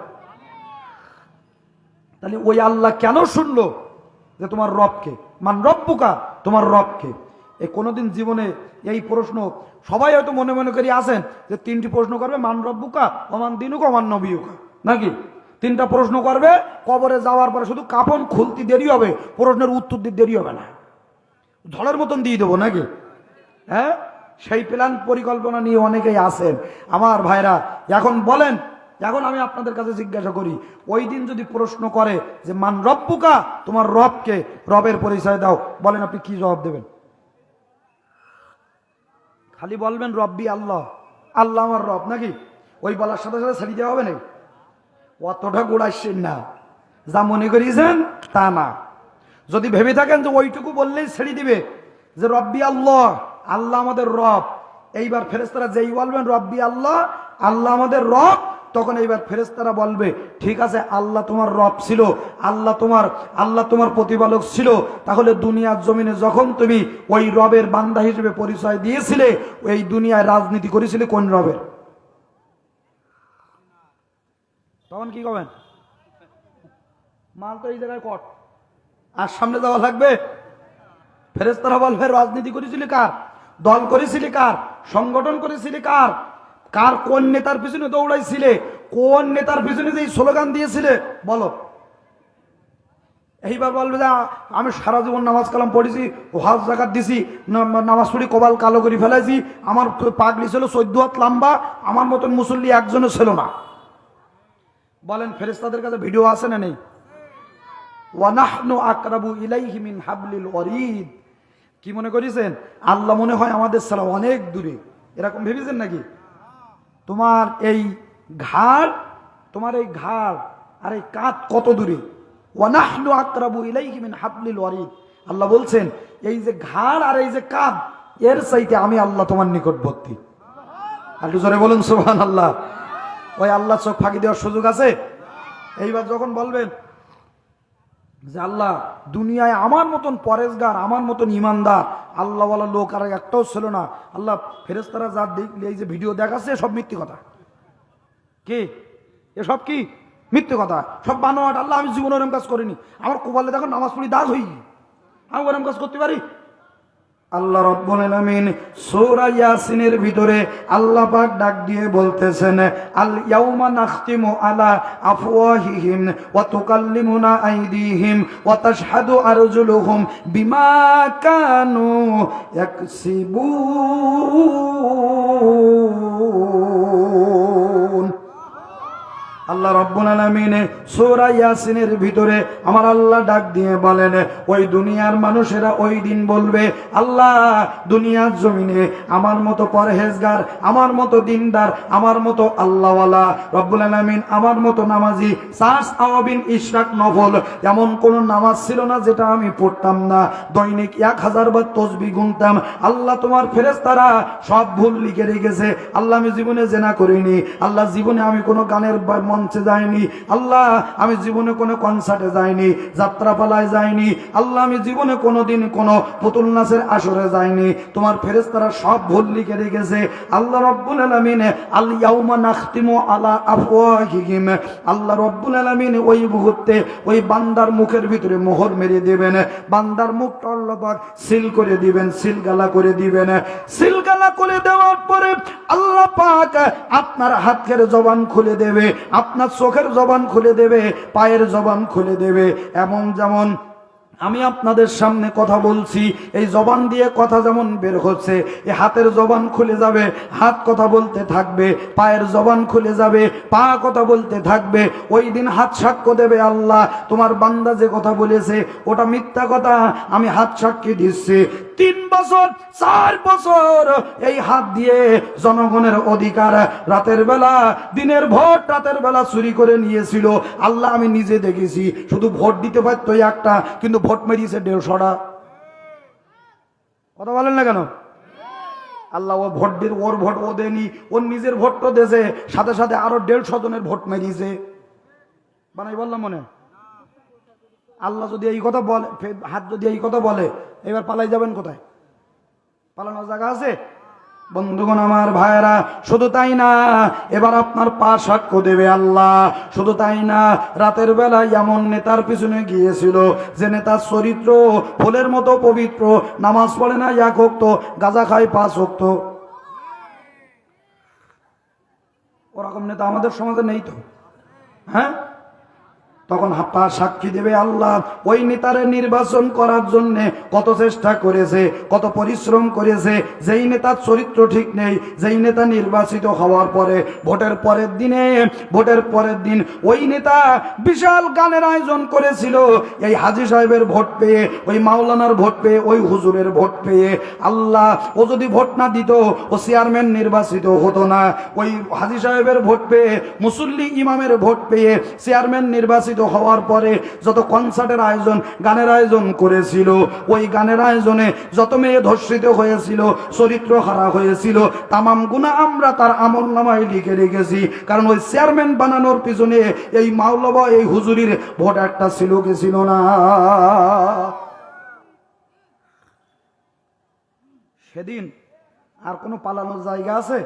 তাহলে ওই আল্লাহ কেন শুনলো যে তোমার রবকে, মান রব্বুকা, তোমার রবকে? এই কোনোদিন জীবনে এই প্রশ্ন সবাই হয়তো মনে মনে করে আসেন যে তিনটি প্রশ্ন করবে, মান রব্বুকা, অমান দিনুকা, অমান নবিয়ুকা, নাকি? তিনটা প্রশ্ন করবে, কবরে যাওয়ার পরে শুধু কাফন খুলতে দেরি হবে, প্রশ্নের উত্তর দিতে দেরি হবে না, ঝড়ের মতন দিয়ে দেবো, নাকি? হ্যাঁ, সেই প্ল্যান পরিকল্পনা নিয়ে অনেকেই আছেন আমার ভাইরা। এখন বলেন, এখন আমি আপনাদের কাছে জিজ্ঞাসা করি, ওই দিন যদি প্রশ্ন করে যে মান রব্বুকা, তোমার রবকে, রবের পরিচয় দাও, বলেন আপনি কি জবাব দেবেন? খালি বলবেন রব্বি আল্লাহ, আল্লাহ আমার রব, নাকি? ওই বলার সাথে সাথে ছেড়ে দেওয়া হবে না? অতটা গোড়াচ্ছেন না, যা মনে করিয়েছেন তা না। যদি ভেবে থাকেন যে ওইটুকু বললেই ছেড়ে দিবে যে রব্বি আল্লাহ, আল্লাহ আমাদের রব, এইবার ফেরেশতারা যেই বলবেন রব্বি আল্লাহ, আল্লাহ আমাদের রব, তখন এইবার ফেরেশতারা বলবে ঠিক আছে, আল্লাহ তোমার রব ছিল, আল্লাহ তোমার প্রতিপালক ছিল, তাহলে দুনিয়ার জমিনে যখন তুমি ওই রবের বান্দা হিসেবে পরিচয় দিয়েছিলে, ওই দুনিয়ায় রাজনীতি করেছিলে কোন রবের? তখন কি করবেন? মাল তো এই জায়গায় কট, আর সামনে যাওয়া লাগবে। ফেরেশতারা বলবে রাজনীতি করেছিলি কার, দল করেছিলি কার, সংগঠন করেছিলি কার, কার কোন নেতার পিছনে দৌড়াইছিলে, কোন নেতার পিছনে যে স্লোগান দিয়েছিলে বলো। এইবার বলবে যে আমি সারা জীবন নামাজ কালাম পড়েছি, হজ জাকাত দিছি, নামাজ পড়ি কপাল কালো করে ফেলাইছি, আমার পাগড়ি ছিল 14 হাত লম্বা, আমার মতন মুসল্লি একজনও ছিল না। বলেন ফেরেশতাদের কাছে ভিডিও আছে না নেই? ওয়ানাহনু আকরাবু ইলাইহি মিন হাবলিল ওয়ারিদ। কি মনে করেছেন আল্লাহ মনে হয় আমাদের ছাড়া অনেক দূরে? এরকম ভেবেছেন নাকি? তোমার এই ঘাড় আর এই কাঁধ কত দূরে? ওয়ানাহনু আকরাবু ইলাইহি মিন হাবলিল ওয়ারিদ। আল্লাহ বলছেন এই যে ঘাড় আর এই যে কাঁধ, এর চাইতে আমি আল্লাহ তোমার নিকটবর্তী। একটু জোরে বলুন সুবহানাল্লাহ। ওই আল্লাহ চোখ ফাঁকি দেওয়ার সুযোগ আছে? এইবার যখন বলবেন যে আল্লাহ দুনিয়ায় আমার মতন পরেশগার, আমার মতন ইমানদার আল্লাহওয়ালা লোক আর একটাও ছিল না, আল্লাহ ফেরেশতারা যা দেখলে এই যে ভিডিও দেখাচ্ছে সব মিথ্যে কথা। কি এসব? কি মিথ্যে কথা, সব বানোয়াট। আল্লাহ আমি জীবনে ওরম কাজ করিনি, আমার কোবালে দেখো নামাজ পড়ি দাগ হই, আমি ওরম কাজ করতে পারি? আল্লাহ রাব্বুল আলামিন সূরা ইয়াসিনের ভিতরে আল্লাহ পাক ডাক দিয়ে বলতেছেন, আল ইয়াউমা নাখতিমু আলা আফওয়াহিহিম ওয়া তুকাল্লিমুনা আইদিহিম ওয়া তাশহাদু আরজুলুহুম বিমা কানু ইয়াকসিবুন। আল্লাহ রাব্বুল আলামিন সূরা ইয়াসিনের ভিতরে আমার আল্লাহ ডাক দিয়ে বলেন, ওই দুনিয়ার মানুষেরা ওই দিন বলবে, আল্লাহ দুনিয়ার জমিনে আমার মতো পরহেজগার, আমার মতো দিনদার, আমার মতো আল্লাহওয়ালা, রব্বুল আলামিন আমার মতো নামাজি, সাস আওয়াবিন ইশরাক নফল, এমন কোন নামাজ ছিল না যেটা আমি পড়তাম না, দৈনিক 1000 বার তাসবিহ গুনতাম। আল্লাহ তোমার ফেরেশতারা সব ভুল লিখে রেখেছে। আল্লাহ আমি জীবনে জেনা করিনি, আল্লাহ জীবনে আমি কোনো গানের মঞ্চে যাইনি, আল্লাহ আমি জীবনে কোনো কনসার্টে যাইনি, যাত্রাপালায় যাইনি, আল্লাহ আমি জীবনে কোনোদিন কোনো পুতুল নাচের আসরে যাইনি। তোমার ফেরেশতারা সব ভুল লিখে রেখেছে। আল্লাহ রাব্বুল আলামিন আল ইয়াউমা নাখতিমু আলা আফওয়াহিহিম, আল্লাহ রাব্বুল আলামিন ওই মুহূর্তে ওই বান্দার মুখের ভিতরে মোহর মেরে দেবেন, বান্দার মুখটা আল্লাহ পাক সিল করে দিবেন, সিলগালা করে দিবেন। সিলগালা করে দেওয়ার পরে আল্লাহ পাক আপনার হাতের জবান খুলে দেবে, আপনার চোখের জবান খুলে দেবে, পায়ের জবান খুলে দেবে। এমন যেমন আমি আপনাদের সামনে কথা বলছি, এই জবান দিয়ে কথা যেমন বের হচ্ছে, এই হাতের জবান খুলে যাবে, হাত কথা বলতে থাকবে, পায়ের জবান খুলে যাবে, পা কথা বলতে থাকবে। ওই দিন হাত সাক্ষ্য দেবে, আল্লাহ তোমার বান্দা যে কথা বলেছে ওটা মিথ্যা কথা, আমি হাত সাক্ষী দিচ্ছি। 3 বছর 4 বছর এই হাত দিয়ে জনগণের অধিকার রাতের বেলা, দিনের ভোট রাতের বেলা চুরি করে নিয়েছিল। আল্লাহ আমি নিজে দেখেছি, শুধু ভোট দিতে পারতো একটা, কিন্তু ভোট মেরিয়েছে 150টা। কথা বলেন না কেন? আল্লাহ ও ভোট দিয়ে, ওর ভোট ও দেয়নি, ওর নিজের ভোট তো দেশে, সাথে সাথে আরো 150 জনের ভোট মেরিয়েছে। বানাই বললাম মনে? আল্লাহ যদি এই কথা বলে, হাত যদি এই কথা বলে, এবার পালাই যাবেন কোথায়? পালানোর জায়গা আছে? বন্ধুগণ আমার, ভাইরা, শুধু তাই না, এবার আপনার পা সাক্ষ্য দেবে আল্লাহ। শুধু তাই না, রাতের বেলায় এমন নেতার পিছনে গিয়েছিল যে নেতার চরিত্র ফুলের মতো পবিত্র, নামাজ পড়ে না 1 ওয়াক্ত, গাঁজা খায় 5 ওয়াক্ত। ওরকম নেতা আমাদের সমাজে নেই তো, হ্যাঁ? তখন পা সাক্ষী দেবে আল্লাহ ওই নেতারে নির্বাচন করার জন্য কত চেষ্টা করেছে, কত পরিশ্রম করেছে। যেই নেতার চরিত্র ঠিক নেই, যেই নেতা নির্বাচিত হওয়ার পরে ভোটের পরের দিন ওই নেতা বিশাল গানের আয়োজন করেছিল। এই হাজী সাহেবের ভোট পেয়ে, ওই মাওলানার ভোট পেয়ে, ওই হুজুরের ভোট পেয়ে, আল্লাহ ও যদি ভোট না দিত ও চেয়ারম্যান নির্বাচিত হতো না। ওই হাজী সাহেবের ভোট পেয়ে, মুসল্লি ইমামের ভোট পেয়ে চেয়ারম্যান নির্বাচিত হওয়ার পরে যত কনসার্টের আয়োজন, গানের আয়োজন করেছিল, ওই গানের আয়োজনে যত মেয়ে ধর্ষিত হয়েছিল, চরিত্র হারা হয়েছিল, তামাম গুনাহ আমরা তার আমলনামায় লিখে রেখেছি। কারণ ওই চেয়ারম্যান বানানোর পিছনে এই মাওলানা, এই হুজুরির ভোট একটা ছিল কি ছিল না? সেদিন আর কোনো পালানোর জায়গা আছে?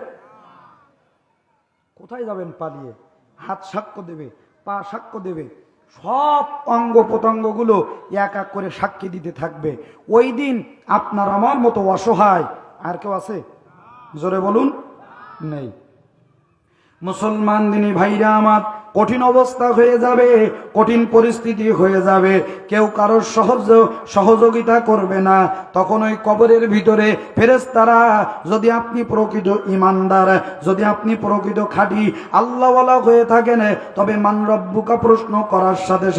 কোথায় যাবেন পালিয়ে? হাত সাক্ষ্য দেবে, পা সাক্ষ্য দেবে, সব অঙ্গ প্রত্যঙ্গগুলো এক এক করে সাক্ষী দিতে থাকবে। ওই দিন আপনার আমার মতো অসহায় আর কেউ আছে? জোরে বলুন, নেই। মুসলমান দিনী ভাইরা আমার, কঠিন অবস্থা হয়ে যাবে, কঠিন পরিস্থিতি হয়ে যাবে, কেউ কারোর সহযোগিতা করবে না। তখন ওই কবরের ভিতরে ফেরেশতারা, যদি আপনি প্রকৃত ইমানদার, যদি আপনি প্রকৃত খাঁটি আল্লাহওয়ালা হয়ে থাকেন, তবে মান রব্বুকা প্রশ্ন করার সাথে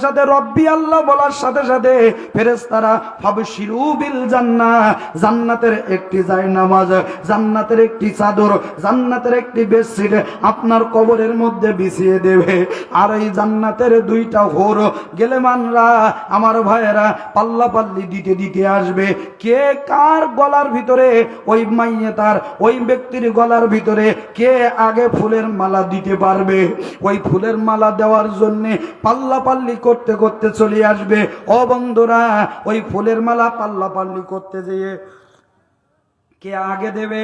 সাথে রব্বি আল্লাহ বলার সাথে সাথে ফেরেশতারা ফাবশিরু বিল জান্নাহ, জান্নাতের একটি জায়নামাজ, জান্নাতের একটি চাদর, জান্নাতের একটি বেডশিট আপনার কবরের মধ্যে বিছিয়ে দেবে। আর এই জান্নাতের 2টা হোর গেলেমানরা, আমার ভাইয়েরা, পাল্লা পাল্লি দিতে আসবে। কে কার গলার ভিতরে, ওই মাইয়েতার, ওই ব্যক্তির গলার ভিতরে কে আগে ফুলের মালা দিতে পারবে, ওই ফুলের মালা দেওয়ার জন্য পাল্লা পাল্লি করতে করতে চলে আসবে। ও বন্ধুরা, ওই ফুলের মালা পাল্লা পাল্লি করতে যেয়ে কে আগে দেবে,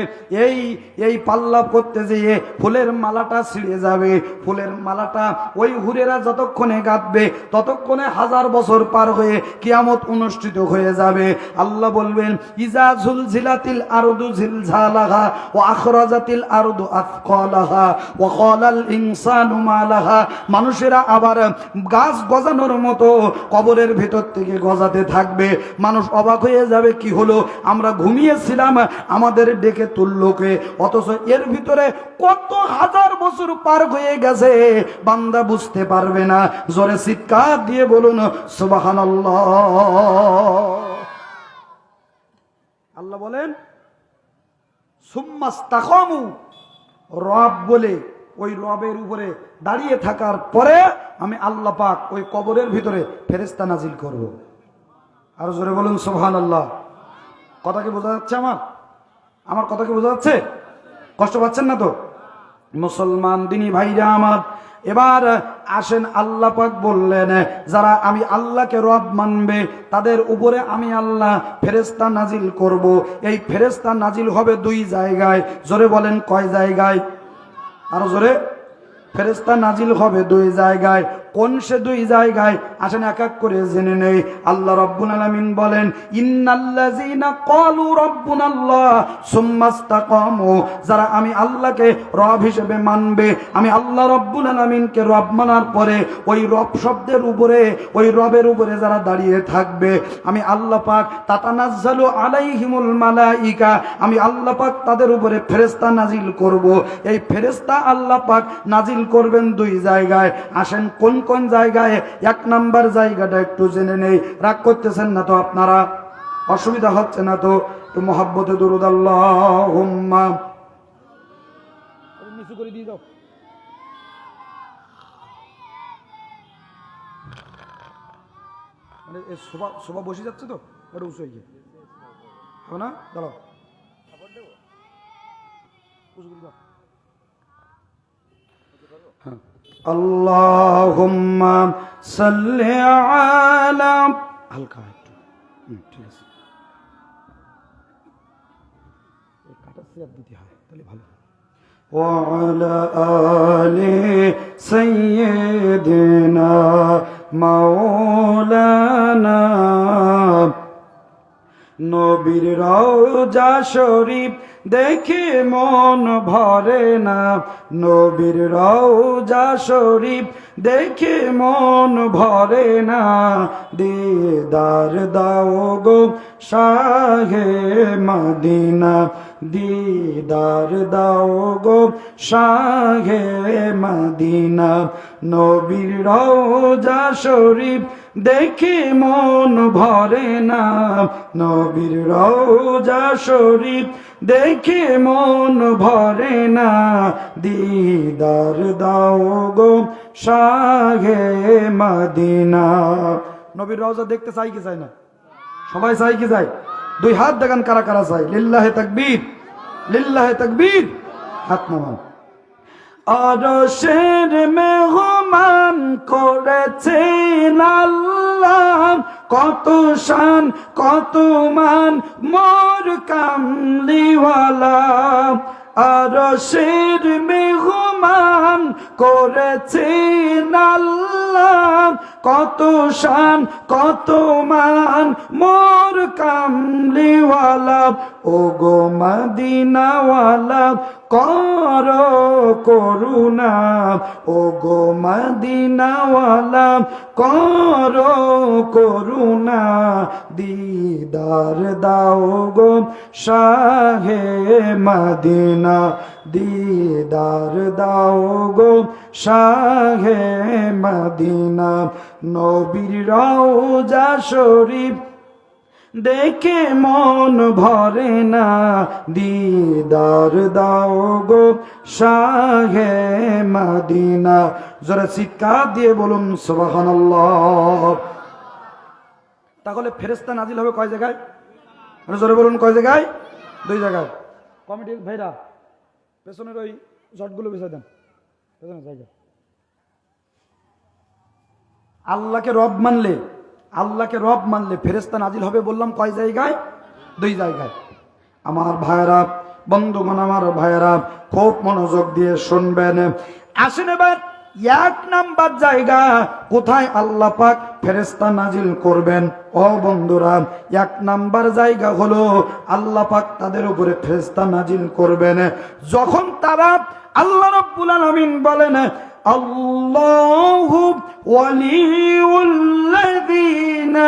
এই পাল্লা করতে যেয়ে ফুলের মালাটা ছিঁড়ে যাবে। ফুলের মালাটা ওই হুরেরা যতক্ষণে গাঁথবে ততক্ষণে 1000 বছর পার হয়ে কিয়ামত অনুষ্ঠিত হয়ে যাবে। আল্লাহ বলবেন, ইজা জুলজিলাতিল আরদু জিলজালাহা ওয়া আখরাজাতিল আরদু আথকালাহা ওয়া ক্বালাল ইনসানু মা লাহা। মানুষেরা আবার গাছ গজানোর মতো কবরের ভেতর থেকে গজাতে থাকবে। মানুষ অবাক হয়ে যাবে, কি হলো? আমরা ঘুমিয়েছিলাম, আমাদের ডেকে তুললোকে, অথচ এর ভিতরে কত হাজার বছর পার হয়ে গেছে বান্দা বুঝতে পারবে না। জোরে চিৎকার দিয়ে বলুন সুবহানাল্লাহ। আল্লাহ বলেন সুম্মাস্তাকামু, রব বলে ওই রবের উপরে দাঁড়িয়ে থাকার পরে আমি আল্লাহ পাক ওই কবরের ভিতরে ফেরেশতা নাজিল করব। আর জোরে বলুন সুবহানাল্লাহ। কথা কি বোঝা যাচ্ছে? আমার কথা কি বোঝা যাচ্ছে? কষ্ট পাচ্ছেন না তো? মুসলমান দিনী ভাইরা আমার, এবার আসেন, আল্লাহ পাক বললেন যারা আমি আল্লাহকে রব মানবে তাদের উপরে আমি আল্লাহ ফেরেশতা নাজিল করব। এই ফেরেশতা নাজিল হবে দুই জায়গায়। জোরে বলেন কয় জায়গায়? আরো জোরে। ফেরেশতা নাজিল হবে দুই জায়গায়। কোন সে দুই জায়গায়? আসেন এক এক করে জেনে নেই। আল্লাহ রাব্বুল আলামিন বলেন ইন্নাল্লাযীনা ক্বালু রাব্বুনাল্লাহ সুম্মাস্তাকামু, যারা আমি আল্লাহকে রব হিসেবে মানবে, আমি আল্লাহ রাব্বুল আলামিনকে রব মানার পরে ওই রব শব্দের উপরে, ওই রবের উপরে যারা দাঁড়িয়ে থাকবে, আমি আল্লাহ পাক তাতানাজ্জালু আলাইহিমুল মালাইকা, আমি আল্লাহ পাক তাদের উপরে ফেরেশতা নাজিল করব। এই ফেরেশতা আল্লাহ পাক নাজিল করবেন দুই জায়গায়। আসেন কোন কোন জায়গায়? এক নাম্বার জায়গাটা একটু জেনে নেই। রাগ করতেছেন না তো আপনারা? অসুবিধা হচ্ছে না তো? একটু মহব্বতে দুরূদ আল্লাহুম্মা, নিচু করে দিয়ে দাও। মানে শোভা বসে যাচ্ছে তো, ওটা উঁচু হয়ে গিয়ে হবে না? দাঁড়াও, আল্লাহুম্মা সাল্লি আলা, হালকা একটু, ঠিক আছে, কাটা সিয়ার দিতে হয় তাহলে ভালো। ওয়া আলা আলি সাইয়্যিদিনা মাওলানা, নবীর রওজা শরীফ দেখে মন ভরে না, নবীর রওজা শরীফ দেখে মন ভরে না, দিদার দাও গো শাহে মদিনা, দিদার দাও গো শাহে মদিনা, নবীর রওজা শরীফ দেখে মন ভরে না, নবীর রওজা শরীফ দেখে মন ভরে না, দিদার দাও গো শাহে মদিনা। নবীর রওজা দেখতে চাই কি চাই না? সবাই চাই কি চাই? দুই হাত দেখান কারা কারা চাই। লিল্লাহে তাকবীর, লিল্লাহে তাকবীর, হাত নামান। আরশের মেহমান করেছেন আল্লাহ, কত শান কত মান মোর কামলিওয়ালা, আরশের মেহমান করেছেন আল্লাহ, কত শান কত মান মোর কামলিওয়ালা, ও গো মদিনাওয়ালা কর করুণা, ও গো মদিনাওয়ালা কর করুণা, দিদার দাও গো শাহে মদিনা, দিদার দাও গো শাহে মদিনা, নবীর রওজা শরীফ দেখে মন ভরে না, দিদার দাও গো শাহে মদিনা। জোরে চিৎকার দিয়ে বলুন সুবহানাল্লাহ। তাহলে ফেরেশতা নাজিল হবে কয় জায়গায়? জোরে বলুন কয় জায়গায়? দুই জায়গায়। কমিটির ভাইরা পেছনের ওই জটগুলো বেছে দেন, পেছনের জায়গা। আল্লাহকে রব মানলে, আল্লাহকে রব মানলে ফেরেশতা নাজিল হবে বললাম কয় জায়গায়? দুই জায়গায়। আমার ভাইরা, বন্ধুগণ, আমার ভাইরা খুব মনোযোগ দিয়ে শুনবেন। আসেন এবার এক নাম্বার জায়গা কোথায় আল্লাহ পাক ফেরেশতা নাজিল করবেন। ও বন্ধুরা, এক নাম্বার জায়গা হলো আল্লাহ পাক তাদের উপরে ফেরেশতা নাজিল করবেন যখন তারা, আল্লাহ রাব্বুল আলামিন বলেন আল্লাহু ওয়ালিউল্লাযীনা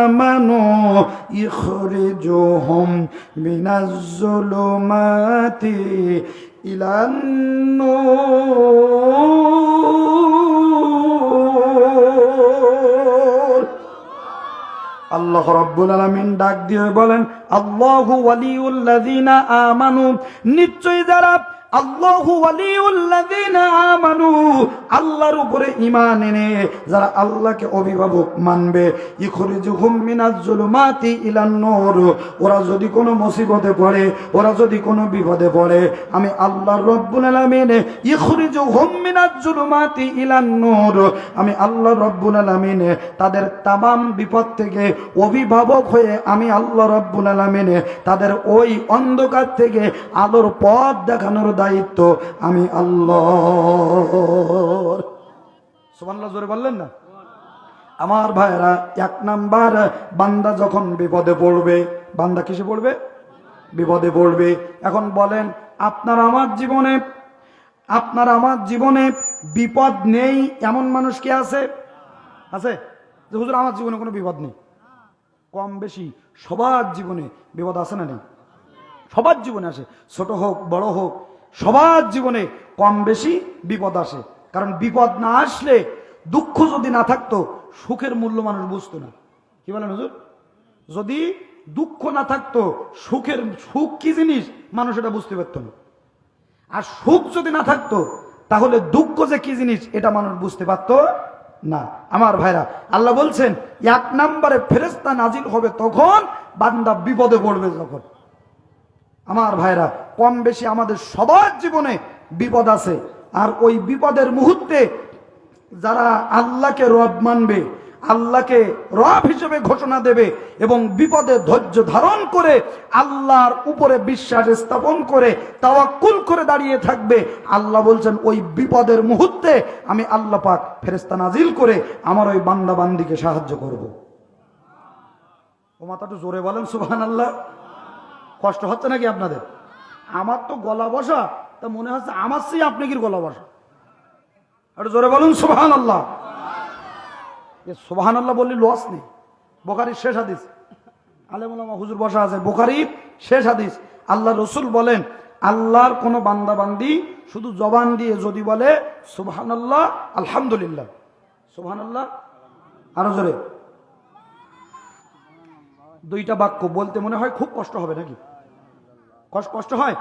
আমানু ইখরিজুহুম মিনাজ-যুলুমাতি ইলান-নূর। আল্লাহ রাব্বুল আলামিন ডাক দিয়ে বলেন, আল্লাহু ওয়ালিউল্লাযীনা আমানু, নিশ্চয়ই যারা আল্লাহু ওয়ালিউল্লাযীনা আমানু, আল্লাহর উপরে ঈমান এনে যারা আল্লাহকে অভিভাবক মানবে, ইখরিজুহুম মিনাজ-যুলুমাতি ইলান-নূর, ওরা যদি কোনো মুসিবতে পড়ে, ওরা যদি কোনো বিপদে পড়ে, আমি আল্লাহ রাব্বুল আলামিন ইখরিজুহুম মিনাজ-যুলুমাতি ইলান-নূর, আমি আল্লাহ রাব্বুল আলামিন তাদের তামাম বিপদ থেকে অভিভাবক হয়ে আমি আল্লাহ রাব্বুল আলামিন তাদের ওই অন্ধকার থেকে আলোর পথ দেখানোর দায়িত্ব আমি আল্লাহর। সুবহানাল্লাহ, জোরে বললেন না? আমার ভাইরা, এক নাম্বার, বান্দা যখন বিপদে পড়বে, বান্দা কিসে পড়বে? বিপদে পড়বে। এখন বলেন, আপনার আমার জীবনে বিপদ নেই এমন মানুষ কি আছে? আছে যে হুজুর আমার জীবনে কোনো বিপদ নেই? কম বেশি সবার জীবনে বিপদ আছে না নেই? সবার জীবনে আসে, ছোট হোক বড় হোক, সবার জীবনে কম বেশি বিপদ আসে। কারণ বিপদ না আসলে, দুঃখ যদি না থাকতো, সুখের মূল্য মানুষ বুঝতো না। কি বলেন হুজুর? যদি দুঃখ না থাকতো, সুখ কি জিনিস মানুষ এটা বুঝতে পারত না। আর সুখ যদি না থাকতো, তাহলে দুঃখ যে কি জিনিস এটা মানুষ বুঝতে পারতো না। আমার ভাইরা, আল্লাহ বলছেন, এক নম্বরে ফেরেশতা নাজিল হবে তখন বান্দা বিপদে পড়বে যখন। আমার ভাইরা, কম বেশি আমাদের সবার জীবনে বিপদ আছে। আর ওই বিপদের মুহূর্তে যারা আল্লাহকে রব মানবে, আল্লাহকে রব হিসেবে ঘোষণা দেবে এবং বিপদে ধৈর্য ধারণ করে আল্লাহর উপরে বিশ্বাস স্থাপন করে তাওয়াক্কুল করে দাঁড়িয়ে থাকবে, আল্লাহ বলছেন ওই বিপদের মুহূর্তে আমি আল্লাহ পাক ফেরেশতা নাজিল করে আমার ওই বান্দা বান্দিকে সাহায্য করব। ও মাথাটা জোরে বলেন সুবহানাল্লাহ। কষ্ট হচ্ছে নাকি আপনাদের? আমার তো গলা বসা, তা মনে হচ্ছে আমার চেয়ে আপনি কি গলা বসা। একটু জোরে বলুন সুবহানাল্লাহ। সুবহানাল্লাহ বললে লস নেই। বুখারীর শেষ হাদিস, আলেম ওলামা হুজুর বসা আছে, বুখারীর শেষ হাদিস। আল্লাহ রসুল বলেন, আল্লাহর কোন বান্দা বান্দি শুধু জবান দিয়ে যদি বলে সুবহানাল্লাহ আলহামদুলিল্লাহ, সুবহানাল্লাহ, আরো জোরে, দুইটা বাক্য বলতে মনে হয় খুব কষ্ট হবে নাকি? কষ্ট হয়?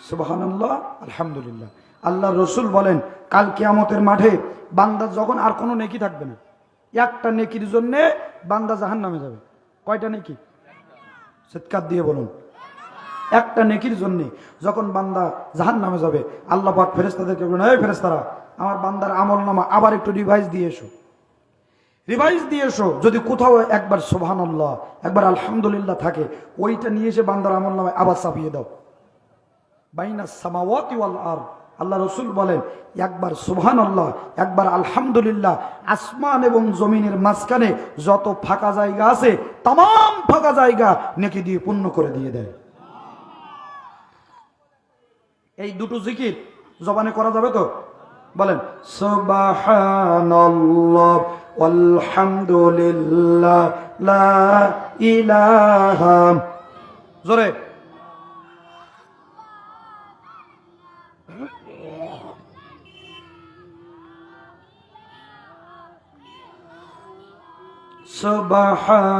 সুবহানাল্লাহ আলহামদুলিল্লাহ। আল্লাহ রসুল বলেন, কাল কিয়ামতের মাঠে বান্দা যখন আর কোনো নেকি থাকবে না, একটা নেকির জন্য বান্দা জাহান্নামে যাবে। কয়টা নেকি? চিৎকার দিয়ে বলুন। একটা নেকির জন্য যখন বান্দা জাহান্নামে যাবে, আল্লাহ পাক ফেরেশতাদেরকে বলেন, এই ফেরেশতারা, আমার বান্দার আমলনামা আবার একটু রিভাইজ দিয়ে এসো। যদি কোথাও একবার সুবহানাল্লাহ একবার আলহামদুলিল্লাহ থাকে, ওইটা নিয়ে এসে বান্দার আমলনামায় আবার চাপিয়ে দাও। বাইনাস সামাওয়াতি ওয়াল আরদ, আল্লাহ রসুল বলেন, একবার সুবহানাল্লাহ একবার আলহামদুলিল্লাহ, আসমান এবং জমিনের মাঝখানে যত ফাঁকা জায়গা আছে তাম ফাঁকা জায়গা নেকি দিয়ে পূর্ণ করে দিয়ে দেয়। এই দুটো জিকির জবানে করা যাবে তো? বলেন, সুবহানাল্লাহ আলহামদুলিল্লাহ লা ইলাহা, জোরে,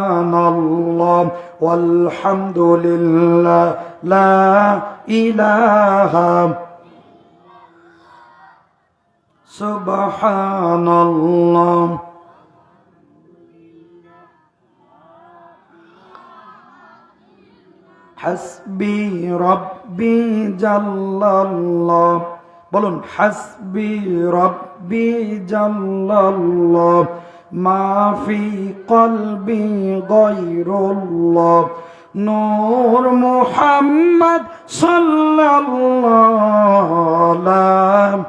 সুবহানাল্লাহ ওয়ালহামদুলিল্লাহ লা ইলাহা, সুবহানাল্লাহ। হাসবি রব্বি জাল্লাল্লাহ, বলুন, হাসবি রব্বি জাল্লাল্লাহ মা ফি কলবি গায়রুল্লাহ, নূর মুহাম্মদ সাল্লাল্লাহু আলাইহি,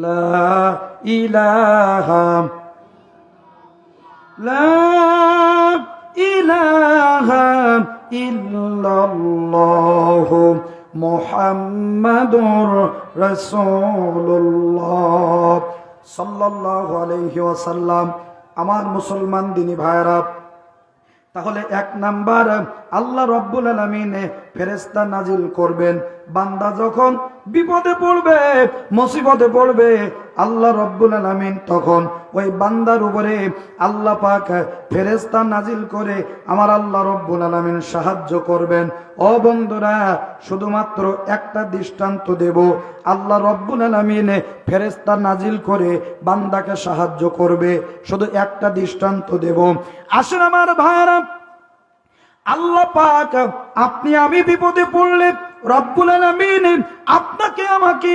লা ইলাহা, লা ইলাহা ইল্লাল্লাহু মুহাম্মাদুর রাসূলুল্লাহ সাল্লাল্লাহু আলাইহি ওয়াসাল্লাম। আমার মুসলমান দিনী ভাইরা, তাহলে এক নাম্বার আল্লাহ রব্বুল আলামিন ফেরেশতা নাজিল করবেন। বান্দা যখন বিপদে পড়বে, মুসিবতে পড়বে, আল্লাহ রব্বুল আলামিন তখন ওই বান্দার উপরে আল্লাহ পাক ফেরেশতা নাজিল করে আমার আল্লাহ রব্বুল আলামিন সাহায্য করবেন। ও বন্ধুরা, শুধুমাত্র একটা দৃষ্টান্ত দেব, আল্লাহ রব্বুল আলামিন ফেরেশতা নাজিল করে বান্দাকে সাহায্য করবে। শুধু একটা দৃষ্টান্ত দেব। আসেন আমার ভাইরা, আল্লাহ পাক আপনি আমি বিপদে পড়লে রব্বুল আলামিন আপনাকে আমাকে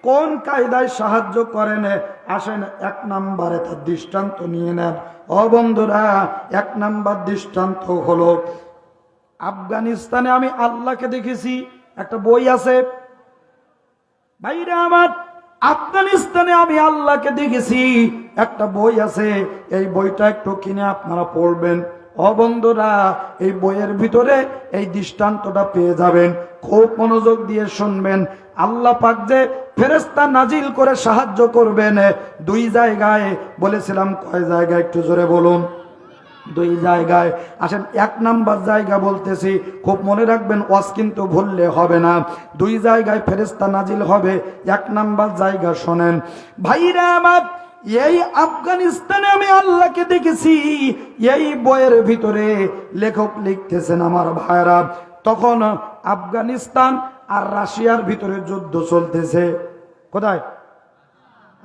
কোন কায়দায় সাহায্য করেন? আসেন এক নম্বরে তার দৃষ্টান্ত নিয়ে নেন। ও বন্ধুরা, এক নাম্বার দৃষ্টান্ত হলো আফগানিস্তানে আমি আল্লাহকে দেখেছি। একটা বই আছে ভাইরা আমার, আফগানিস্তানে আমি আল্লাহকে দেখেছি, একটা বই আছে। এই বইটা একটু কিনে আপনারা পড়বেন। ও বন্ধুরা, এই বইয়ের ভিতরে এই দৃষ্টান্তটা পেয়ে যাবেন। খুব মনোযোগ দিয়ে শুনবেন। আল্লাহ পাক যে ফেরেশতা নাজিল করে সাহায্য করবেন দুই জায়গায় বলেছিলাম। কয় জায়গায় একটু জোরে বলুন? দুই জায়গায়। আসেন এক নাম্বার জায়গা বলতেছি, খুব মনে রাখবেন, ওয়াজ কিন্তু ভুললে হবে না। দুই জায়গায় ফেরেশতা নাজিল হবে। এক নাম্বার জায়গা শোনেন ভাইরা আমার, এই আফগানিস্তানে আমি আল্লাহকে দেখেছি। এই বইয়ের ভিতরে লেখক লিখতেছেন আমার ভাইরা, তখন আফগানিস্তান আর রাশিয়ার ভিতরে যুদ্ধ চলতেছে। কোথায়?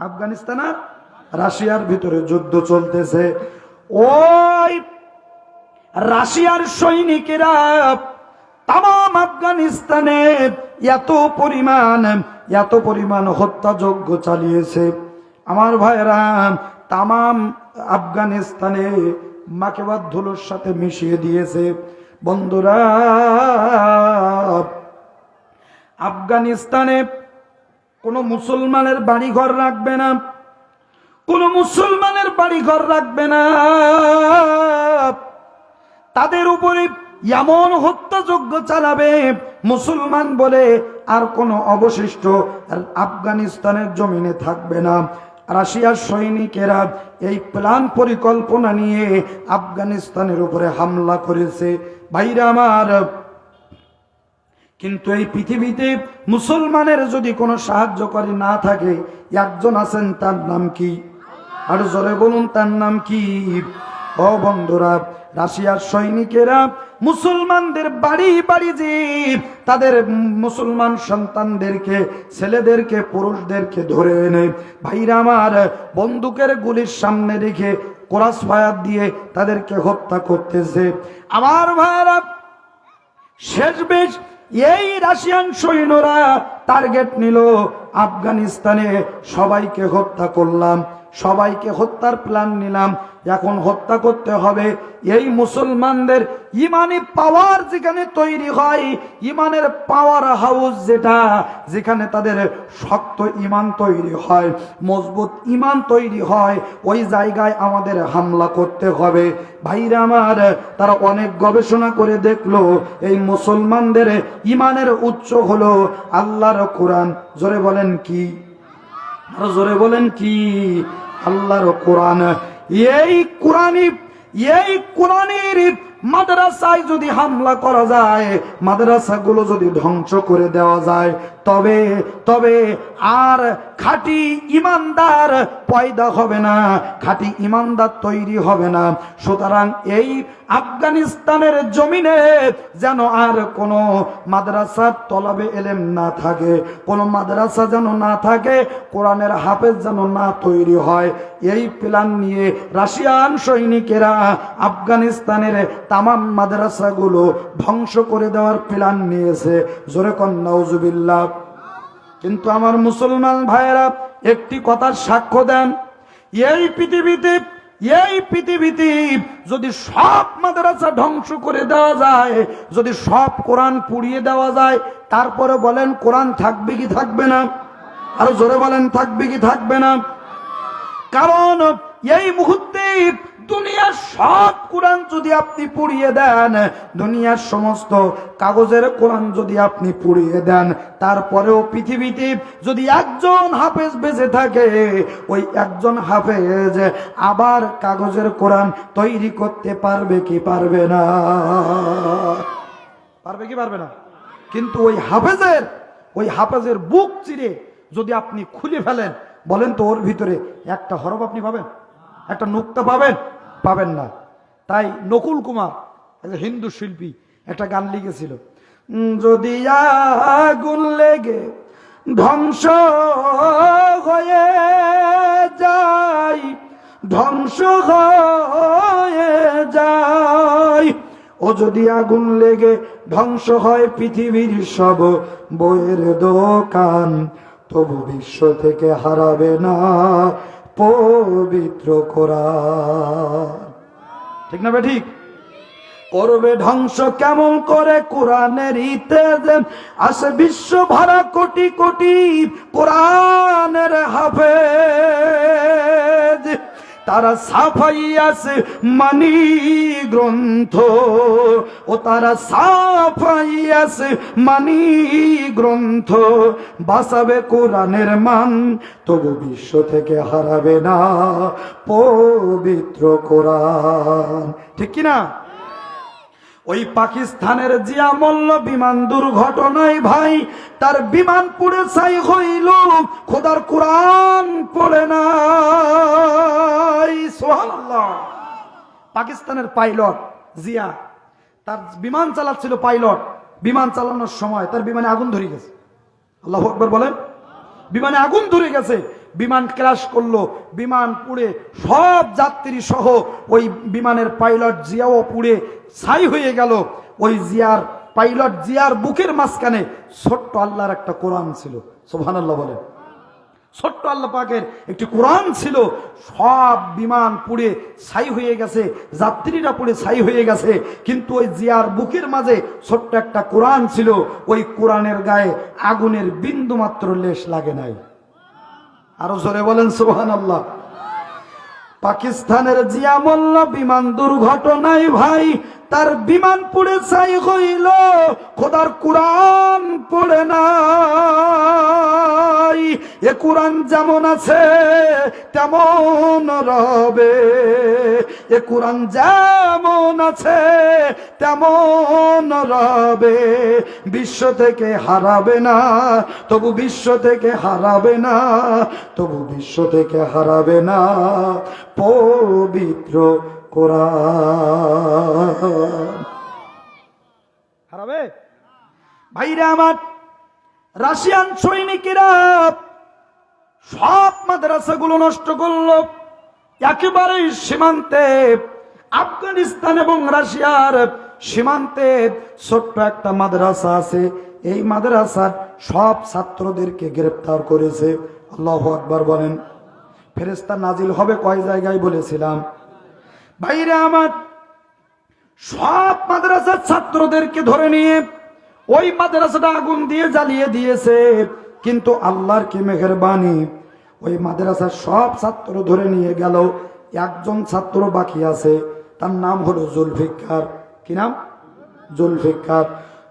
আফগানিস্তান আর রাশিয়ার ভিতরে যুদ্ধ চলতেছে। ওই রাশিয়ার সৈনিকেরা তাম আফগানিস্তানে এত পরিমাণ হত্যাযজ্ঞ চালিয়েছে আমার ভাইরা। তাম আফগানিস্তানে মাকেবাদ ধুলোর সাথে মিশিয়ে দিয়েছে। বন্ধুরা, আফগানিস্তানে কোনো মুসলমানের বাড়িঘর রাখবে না, কোন মুসলমানের বাড়িঘর রাখবে না। তাদের উপরে এমন হত্যাযজ্ঞ চালাবে, মুসলমান বলে আর কোনো অবশিষ্ট আফগানিস্তানের জমিনে থাকবে না। রাশিয়ার সৈনিকেরা এই প্ল্যান পরিকল্পনা নিয়ে আফগানিস্তানের উপরে হামলা করেছে ভাইরা আমার। কিন্তু এই পৃথিবীতে মুসলমানের যদি কোনো সাহায্যকারী না থাকে, একজন আছেন, তার নাম কি? আর জোরে বলুন, তার নাম কি? ও বন্ধুরা, রাশিয়ার সৈনিকেরা মুসলমানদের বাড়ি বাড়ি যে তাদের মুসলমান সন্তানদেরকে, ছেলেদেরকে, পুরুষদেরকে ধরে এনে ভাইরা আমার বন্দুকের গুলির সামনে রেখে ক্রস ফায়ার দিয়ে তাদেরকে হত্যা করতেছে আমার ভাইরা। শেষ বেশ এই রাশিয়ান সৈন্যরা টার্গেট নিল আফগানিস্তানে, সবাইকে হত্যা করলাম, সবাইকে হত্যার প্ল্যান নিলাম। এখন হত্যা করতে হবে এই মুসলমানদের ইমানি পাওয়ার যেখানে তৈরি হয়, ইমানের পাওয়ার হাউস যেটা, যেখানে তাদের শক্ত ইমান তৈরি হয়, মজবুত ইমান তৈরি হয়, ওই জায়গায় আমাদের হামলা করতে হবে ভাইরা আমার। তারা অনেক গবেষণা করে দেখলো এই মুসলমানদের ইমানের উৎস হলো আল্লাহর কোরআন। জোরে বলেন কি? আরো জোরে বলেন কি? আল্লাহর কোরআন। এই কোরআনের মাদ্রাসায় যদি হামলা করা যায়, মাদ্রাসাগুলো যদি ধ্বংস করে দেওয়া যায়, তবে আর খাঁটি ইমানদার পয়দা হবে না, খাঁটি ইমানদার তৈরি হবে না। সুতরাং এই আফগানিস্তানের জমিনে যেন আর কোনো মাদ্রাসার তলাবে এলেম না থাকে, কোনো মাদ্রাসা যেন না থাকে, কোরআনের হাফেজ যেন না তৈরি হয়, এই প্ল্যান নিয়ে রাশিয়ান সৈনিকেরা আফগানিস্তানের তামাম মাদ্রাসাগুলো ধ্বংস করে দেওয়ার প্ল্যান নিয়েছে। জোরে কন নাউজুবিল্লাহ। কিন্তু আমার মুসলমান ভাইয়েরা একটি কথার সাক্ষ্য দেন, এই পৃথিবীতে যদি সব মাদ্রাসা ধ্বংস করে দেওয়া যায়, যদি সব কোরআন পুড়িয়ে দেওয়া যায়, তারপরে বলেন কোরআন থাকবে কি থাকবে না? আরো জোরে বলেন, থাকবে কি থাকবে না? কারণ এই মুহূর্তে দুনিয়ার সব কোরআন যদি আপনি পুড়িয়ে দেন, দুনিয়ার সমস্ত কাগজের কোরআন যদি আপনি পুড়িয়ে দেন, তারপরেও পৃথিবীতে যদি একজন হাফেজ বেঁচে থাকে, ওই একজন হাফেজ আবার কাগজের কোরআন তৈরি করতে পারবে কি পারবে না? পারবে কি পারবে না? কিন্তু ওই হাফেজের বুক চিরে যদি আপনি খুলে ফেলেন, বলেন তো ওর ভিতরে একটা হরফ আপনি পাবেন? একটা নুক্তা পাবেন? পাবেন না। তাই নকুল কুমার একটা হিন্দু শিল্পী একটা গান লিখেছিল, যদি আগুন লেগে ধ্বংস হয়ে যায়, ধ্বংস হয়ে যায়, ও যদি আগুন লেগে ধ্বংস হয় পৃথিবীর সব বইয়ের দোকান, তবু বিশ্ব থেকে হারাবে না পবিত্র কোরআন। ঠিক না বে ঠিক? করবে ধ্বংস কেমন করে কোরআনের ইতিহাসে আসে বিশ্ব ভরা কোটি কোটি কোরআনের হাফেজ, তারা সাফাই আছে মানি গ্রন্থ, ও তারা সাফাই আছে মানি গ্রন্থ, বাঁচাবে কোরআনের মান, তবু বিশ্ব থেকে হারাবে না পবিত্র কোরআন। ঠিক কিনা? ওই পাকিস্তানের জিয়া মল্ল বিমান দুর্ঘটনায় ভাই, তার বিমান পুড়ে ছাই হইল, খোদার কোরআন পড়ে নাই। সুবহানাল্লাহ। পাকিস্তানের পাইলট জিয়া, তার বিমান চালাচ্ছিল পাইলট, বিমান চালানোর সময় তার বিমানে আগুন ধরে গেছে। আল্লাহু আকবার বলেন। বিমানে আগুন ধরে গেছে, বিমান ক্র্যাশ করলো, বিমান পুড়ে সব যাত্রী সহ ওই বিমানের পাইলট জিয়াও পুড়ে ছাই হয়ে গেল। ওই জিয়ার পাইলট জিয়ার বুকের মাঝখানে ছোট্ট আল্লাহর একটা কোরআন ছিল। সুবহানাল্লাহ বলেন। ছোট্ট আল্লাহ পাকের একটি কোরআন ছিল। সব বিমান পুড়ে ছাই হয়ে গেছে, যাত্রীরা পুড়ে ছাই হয়ে গেছে, কিন্তু ওই জিয়ার বুকের মাঝে ছোট্ট একটা কোরআন ছিল। ওই কোরআনের গায়ে আগুনের বিন্দু মাত্র লেশ লাগে নাই। আরো জোরে বলেন সুবহানাল্লাহ। পাকিস্তানের জিয়া মল্ল বিমান দুর্ঘটনায় ভাই, তার বিমান পুড়ে ছাই হইল, খোদার কোরআন পড়ে নাই। এ কোরআন যেমন আছে তেমন রবে, এ কোরআন যেমন আছে তেমন রবে, বিশ্ব থেকে হারাবে না, তবু বিশ্ব থেকে হারাবে না, তবু বিশ্ব থেকে হারাবে না পবিত্র কোরআন। হারাবে? ভাইরা আমার, রাশিয়ান সৈনিকেরা সব মাদ্রাসাগুলো নষ্ট করলো। একেবারে সীমান্তে, আফগানিস্তান এবং রাশিয়ার সীমান্তে ছোট্ট একটা মাদ্রাসা আছে। এই মাদ্রাসার সব ছাত্রদেরকে গ্রেফতার করেছে। আল্লাহু আকবার বলেন। ফেরেশতা নাজিল হবে কয় জায়গায় বলেছিলাম? ভাইরা আমার, সব মাদ্রাসার ছাত্রদেরকে ধরে নিয়ে ওই মাদ্রাসাটা আগুন দিয়ে জ্বালিয়ে দিয়েছে। কিন্তু আল্লাহর কি মেহেরবানি, ওই মাদ্রাসার সব ছাত্র ধরে নিয়ে গেল, একজন ছাত্র বাকি আছে, তার নাম হলো জুলফিকার। কি নাম? জুলফিকার।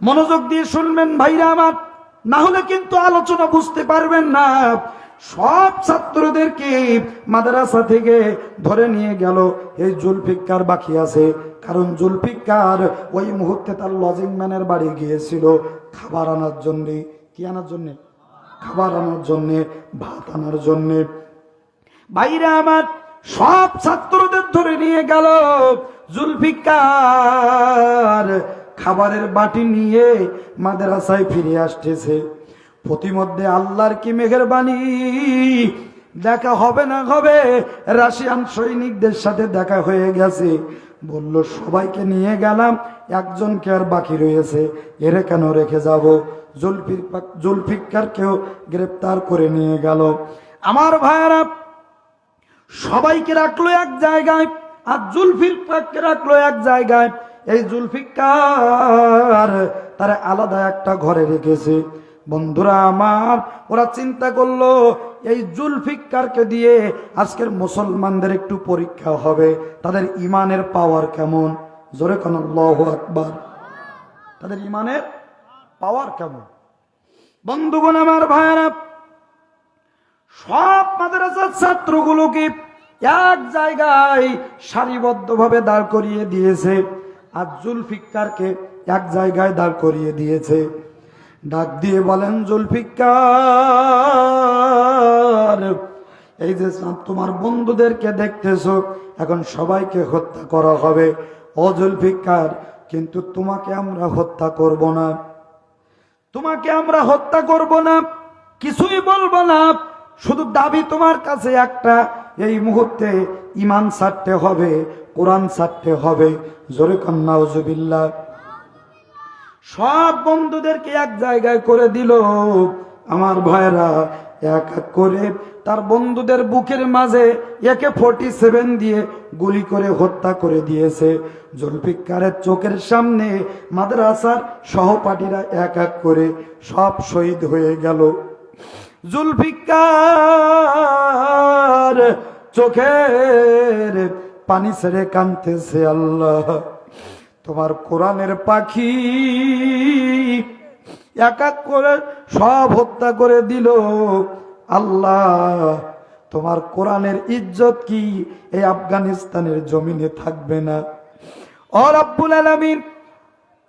মনোযোগ দিয়ে শুনবেন ভাইরা আমার, না হলে কিন্তু আলোচনা বুঝতে পারবেন না। সব ছাত্রদেরকে মাদ্রাসা থেকে ধরে নিয়ে গেল, এই জুলফিকার বাকি আছে। কারণ জুলফিকার ওই মুহূর্তে তার লজিং ম্যানের বাড়ি গিয়েছিল খাবার আনার জন্যে। কি আনার জন্যে? খাবার আনার জন্যে, ভাত আনার জন্যে। ভাইরা আমার, সব ছাত্রদের ধরে নিয়ে গেল। জুলফিকার খাবারের বাটি নিয়ে মাদ্রাসায় ফিরে আসতেছে। প্রতিমধ্যে আল্লাহর কি মেহেরবানি, দেখা হবে না হবে, রাশিয়ান সৈনিকদের সাথে দেখা হয়ে গেছে। বলল সবাইকে নিয়ে গেলাম, একজনকে আর বাকি রয়েছে, এরে কেন রেখে যাব? জুলফিকারকেও গ্রেপ্তার করে নিয়ে গেল। আমার ভাইয়েরা, সবাইকে রাখলো এক জায়গায়, আর জুলফিকারকে রাখলো এক জায়গায়। এই জুলফিকার তারা আলাদা একটা ঘরে রেখেছে। বন্ধুরা আমার, ওরা চিন্তা করলো এই জুলফিকারকে দিয়ে আজকের মুসলমানদের একটু পরীক্ষা হবে, তাদের ইমানের পাওয়ার কেমন। জোরে কোন আল্লাহু আকবার। তাদের ইমানের পাওয়ার কেমন। বন্ধুগণ আমার, ভাইয়েরা, সব মাদ্রাসার ছাত্রগুলোকে এক জায়গায় সারিবদ্ধভাবে দাঁড় করিয়ে দিয়েছে, আর জুলফিকারকে এক জায়গায় দাঁড় করিয়ে দিয়েছে। ডাক দিয়ে বলেন, জুলফিকার, এই যে তোমার বন্ধুদেরকে দেখতেছো, এখন সবাইকে হত্যা করা হবে। ও জুলফিকার, কিন্তু তোমাকে আমরা হত্যা করব না, তোমাকে আমরা হত্যা করব না, কিছুই বলবো না। শুধু দাবি তোমার কাছে একটা, এই মুহূর্তে ঈমান ছাড়তে হবে, কোরআন ছাড়তে হবে। জোরে কান্না নাউজুবিল্লাহ। সব বন্ধুদেরকে এক জায়গায় করে দিল। আমার ভাইরা এক এক করে তার বন্ধুদের বুকের মাঝে AK-47 দিয়ে গুলি করে হত্যা করে দিয়েছে। জুলফিকারের চোখের সামনে মাদ্রাসার সহপাঠীরা এক এক করে সব শহীদ হয়ে গেল। জুলফিকার চোখের পানি ছেড়ে কাঁদতেছে, আল্লাহ, তোমার কোরআনের পাখি এক এক করে সব হত্যা করে দিল। আল্লাহ, তোমার কোরআনের ইজ্জত কি এই আফগানিস্তানের জমিনে থাকবে না? ও রব্বুল আলামিন,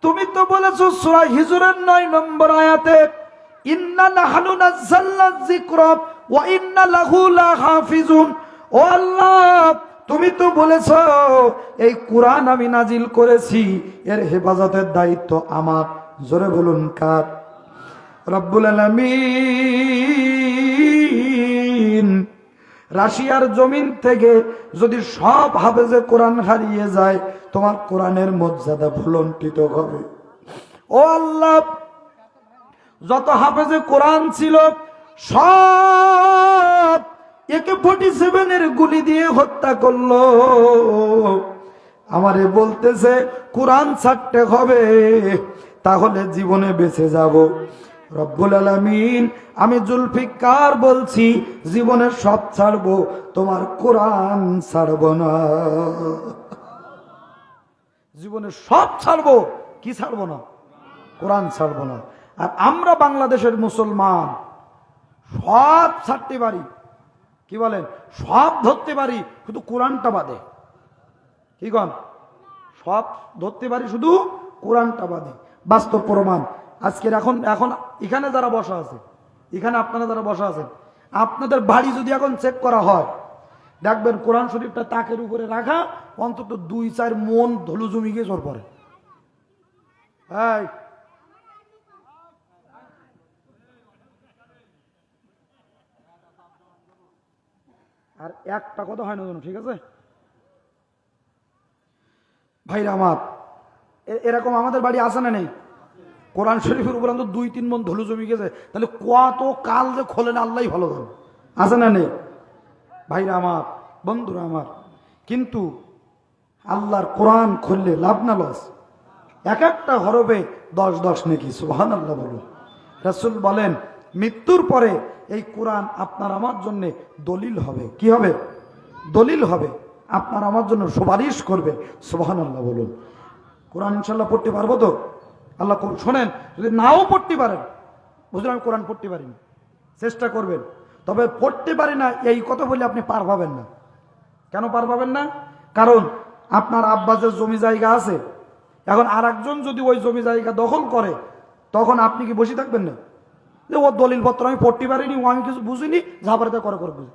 তুমি তো বলেছো সূরা হিজরের 9 নম্বর আয়াতে, ইন্না নাহনু নাযালনা যিকরা ওয়া ইন্না লাহু লাহাফিজুন। ও আল্লাহ, তুমি তো বলেছ এই কোরআন আমি নাজিল করেছি, এর হেফাজতের দায়িত্ব আমার। জোরে বলুন কার? রব্বুল আলামিন, রাশিয়ার জমিন থেকে যদি সব হাফেজে কোরআন হারিয়ে যায়, তোমার কোরআনের মর্যাদা ভুলণ্ঠিত হবে। ও আল্লাহ, যত হাফেজে কোরআন ছিল সব AK-47 গুলি দিয়ে হত্যা করলো। আমারে বলতেছে কোরআন ছাড়তে হবে, তাহলে জীবনে বেঁচে যাব। রব্বুল আলামিন, আমি জুলফিকার বলছি, জীবনে সব ছাড়বো, তোমার কোরআন ছাড়বো না। জীবনে সব ছাড়বো, কি ছাড়বো না? কোরআন ছাড়বো না। আর আমরা বাংলাদেশের মুসলমান সব ছাড়তে পারি, কি বলেন, সব ধরতে পারি, শুধু কোরআনটা বাদে। কি কন? সব ধরতে পারি, শুধু কোরআনটা বাদে। বাস্তব প্রমাণ আজকের এখন এখানে যারা বসা আছে, এখানে আপনারা যারা বসা আছেন, আপনাদের বাড়ি যদি এখন চেক করা হয়, দেখবেন কোরআন শরীফটা তাকের উপরে রাখা, অন্তত 2-4 মন ধুলো জমি গিয়ে জোর পড়ে। আর একটা কথা হয় না জানো, ঠিক আছে ভাইরা আমার? এরকম আমাদের বাড়ি আছে না নেই? কোরআন শরীফের উপর 2-3 মন ধুলো জমি গেছে, তাহলে কত কাল যে খোলে না আল্লাহ ভালো জানে। আছে না নেই ভাইরা আমার, বন্ধুরা আমার? কিন্তু আল্লাহর কোরআন খুললে লাভ না লস? এক একটা হরফে 10 নেকি। সুবহানাল্লাহ বলুন। রাসূল বলেন, মৃত্যুর পরে এই কোরআন আপনার আমার জন্য দলিল হবে। কি হবে? দলিল হবে, আপনার আমার জন্য সুপারিশ করবে। সুবহানাল্লাহ বলুন। কোরআন ইনশাল্লাহ পড়তে পারবো তো? আল্লাহ শোনেন, যদি নাও পড়তে পারেন, বুঝলেন আমি কোরআন পড়তে পারি না, চেষ্টা করবেন। তবে পড়তে পারি না এই কথা বলে আপনি পার পাবেন না। কেন পার পাবেন না? কারণ আপনার আব্বাসের জমি জায়গা আছে, এখন আর একজন যদি ওই জমি জায়গা দখল করে, তখন আপনি কি বসে থাকবেন না? যে ও দলিলপত্র আমি পড়তে পারিনি, ও আমি কিছু বুঝিনি, ঝাপাড়াতে করে বুঝি,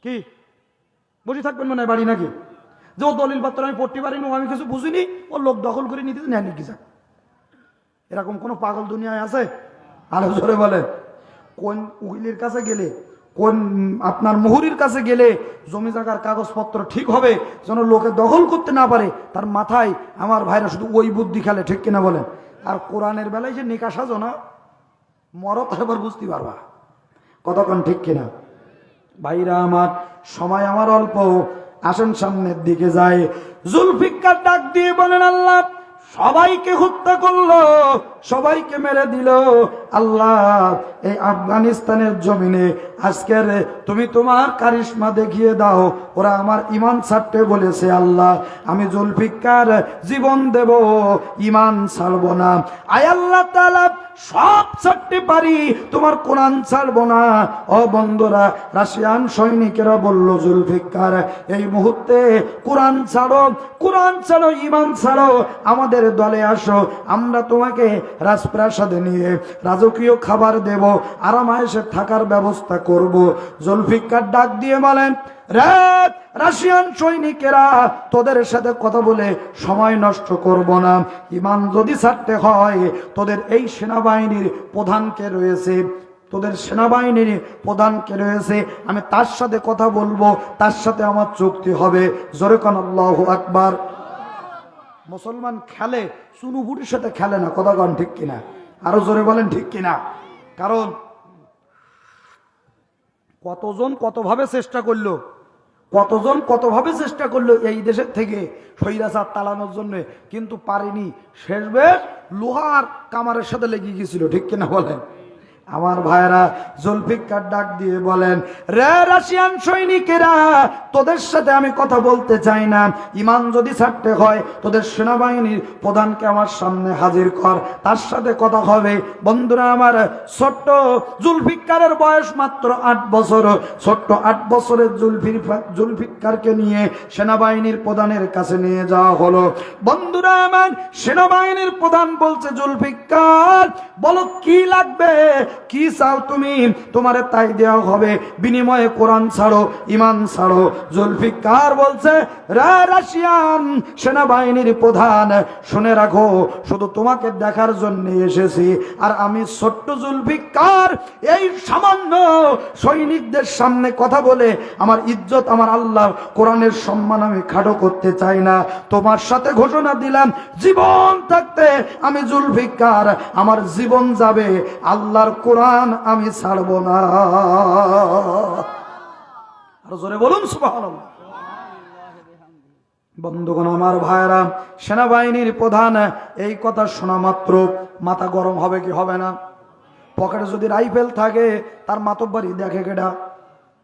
কি বসে থাকবেন মনে হয় বাড়ি নাকি? যে ও দলিলপত্র আমি পড়তে পারিনি, ও আমি কিছু বুঝিনি, ও লোক দখল করে নিতে নেয়নি কি যাক। এরকম কোনো পাগল দুনিয়ায় আছে? আরো জোরে বলে। কোন উকিলের কাছে গেলে, কোন আপনার মুহুরির কাছে গেলে জমি জায়গার কাগজপত্র ঠিক হবে যেন লোকে দখল করতে না পারে, তার মাথায় আমার ভাইরা শুধু ওই বুদ্ধি খেলে, ঠিক কিনা বলেন? আর কোরআনের বেলায় যে নিকাশ সাজো না, মরত এবার বুঝতে পারবা কতক্ষণ, ঠিক কিনা ভাইরা আমার? সময় আমার অল্প, আসেন সামনের দিকে যায়। জুলফিকার ডাক দিয়ে বলেন, আল্লাহ, সবাইকে হত্যা করলো, সবাইকে মেরে দিল। আল্লাহ, এই আফগানিস্তানের জমিনে আজকের তুমি তোমার কারিশমা দেখিয়ে দাও। ওরা আমার ঈমান ছাড়তে বলেছে, আল্লাহ আমি জুলফিকার জীবন দেব, ঈমান ছাড়বো না। আয় আল্লাহ তাআলা, সব ছাড়তে পারি, তোমার কোরআন ছাড়বো না। ও বন্ধুরা, রাশিয়ান সৈনিকেরা বলল, জুলফিকার এই মুহূর্তে কোরআন ছাড়ো, কোরআন ছাড়ো, ঈমান ছাড়ো, আমাদের দলে আসো, আমরা তোমাকে রাজপ্রাসাদে নিয়ে রাজকীয় খাবার দেব, আরামায়েশে থাকার ব্যবস্থা করব। জুলফিকার ডাক দিয়ে বলেন, রে রাশিয়ান সৈনিকেরা, তোদের সাথে কথা বলে সময় নষ্ট করব না। ঈমান যদি ছাড়তে হয়, তোদের এই সেনাবাহিনীর প্রধানকে রয়েছে, তোদের সেনাবাহিনীর প্রধানকে রয়েছে, আমি তার সাথে কথা বলবো, তার সাথে আমার চুক্তি হবে। জোরে কোন আল্লাহু আকবার। মুসলমান খেলে, চুনুপুটির সাথে খেলে না, কথা কন ঠিক কিনা? আরো জোরে বলেন ঠিক কিনা? কারণ কতজন কতভাবে চেষ্টা করলো, কতজন কতভাবে চেষ্টা করলো এই দেশের থেকে স্বৈরাচার তাড়ানোর জন্য, কিন্তু পারেনি। শেষবেশ লোহার কামারের সাথে লেগে গেছিল, ঠিক কিনা বলেন? আমার ভাইরা, জুলফিকার ডাক দিয়ে বলেন, রে রাশিয়ান সৈনিকেরা, তোদের সাথে আমি কথা বলতে চাই না। ঈমান যদি ছাড়তে হয়, তোদের সেনাবাহিনীর প্রধানকে আমার সামনে হাজির কর, তার সাথে কথা হবে। বন্ধুরা আমার, ছোট্ট জুলফিকারের বয়স মাত্র 8 বছর। ছোট্ট 8 বছরের জুলফিকারকে নিয়ে সেনাবাহিনীর প্রধানের কাছে নিয়ে যাওয়া হলো। বন্ধুরা আমার, সেনাবাহিনীর প্রধান বলছে, জুলফিকার বলো কি লাগবে, কি চাও তুমি, তোমারে তাই দেওয়া হবে, বিনিময়ে কোরআন ছাড়ো, ঈমান ছাড়ো। জুলফিকার বলছে, রে রাশিয়ান সেনাবাহিনীর প্রধান, শুনে রাখো, শুধু তোমাকে দেখার জন্য এসেছি। আর আমি ছোট্ট জুলফিকার এই সামান্য সৈনিকদের সামনে কথা বলে আমার ইজ্জত, আমার আল্লাহ কোরআনের সম্মান আমি খাটো করতে চাই না। তোমার সাথে ঘোষণা দিলাম, জীবন থাকতে আমি জুলফিকার, আমার জীবন যাবে, আল্লাহর কোরআন আমি ছাড়বো না। আর জোরে বলুন সুবহানাল্লাহ। বন্ধুগণ আমার ভাইরা, সেনাবাহিনীর প্রধান এই কথা শোনা মাত্র মাথা গরম হবে কি হবে না? পকেটে যদি রাইফেল থাকে, তার মাতব্বরি দেখে কেডা,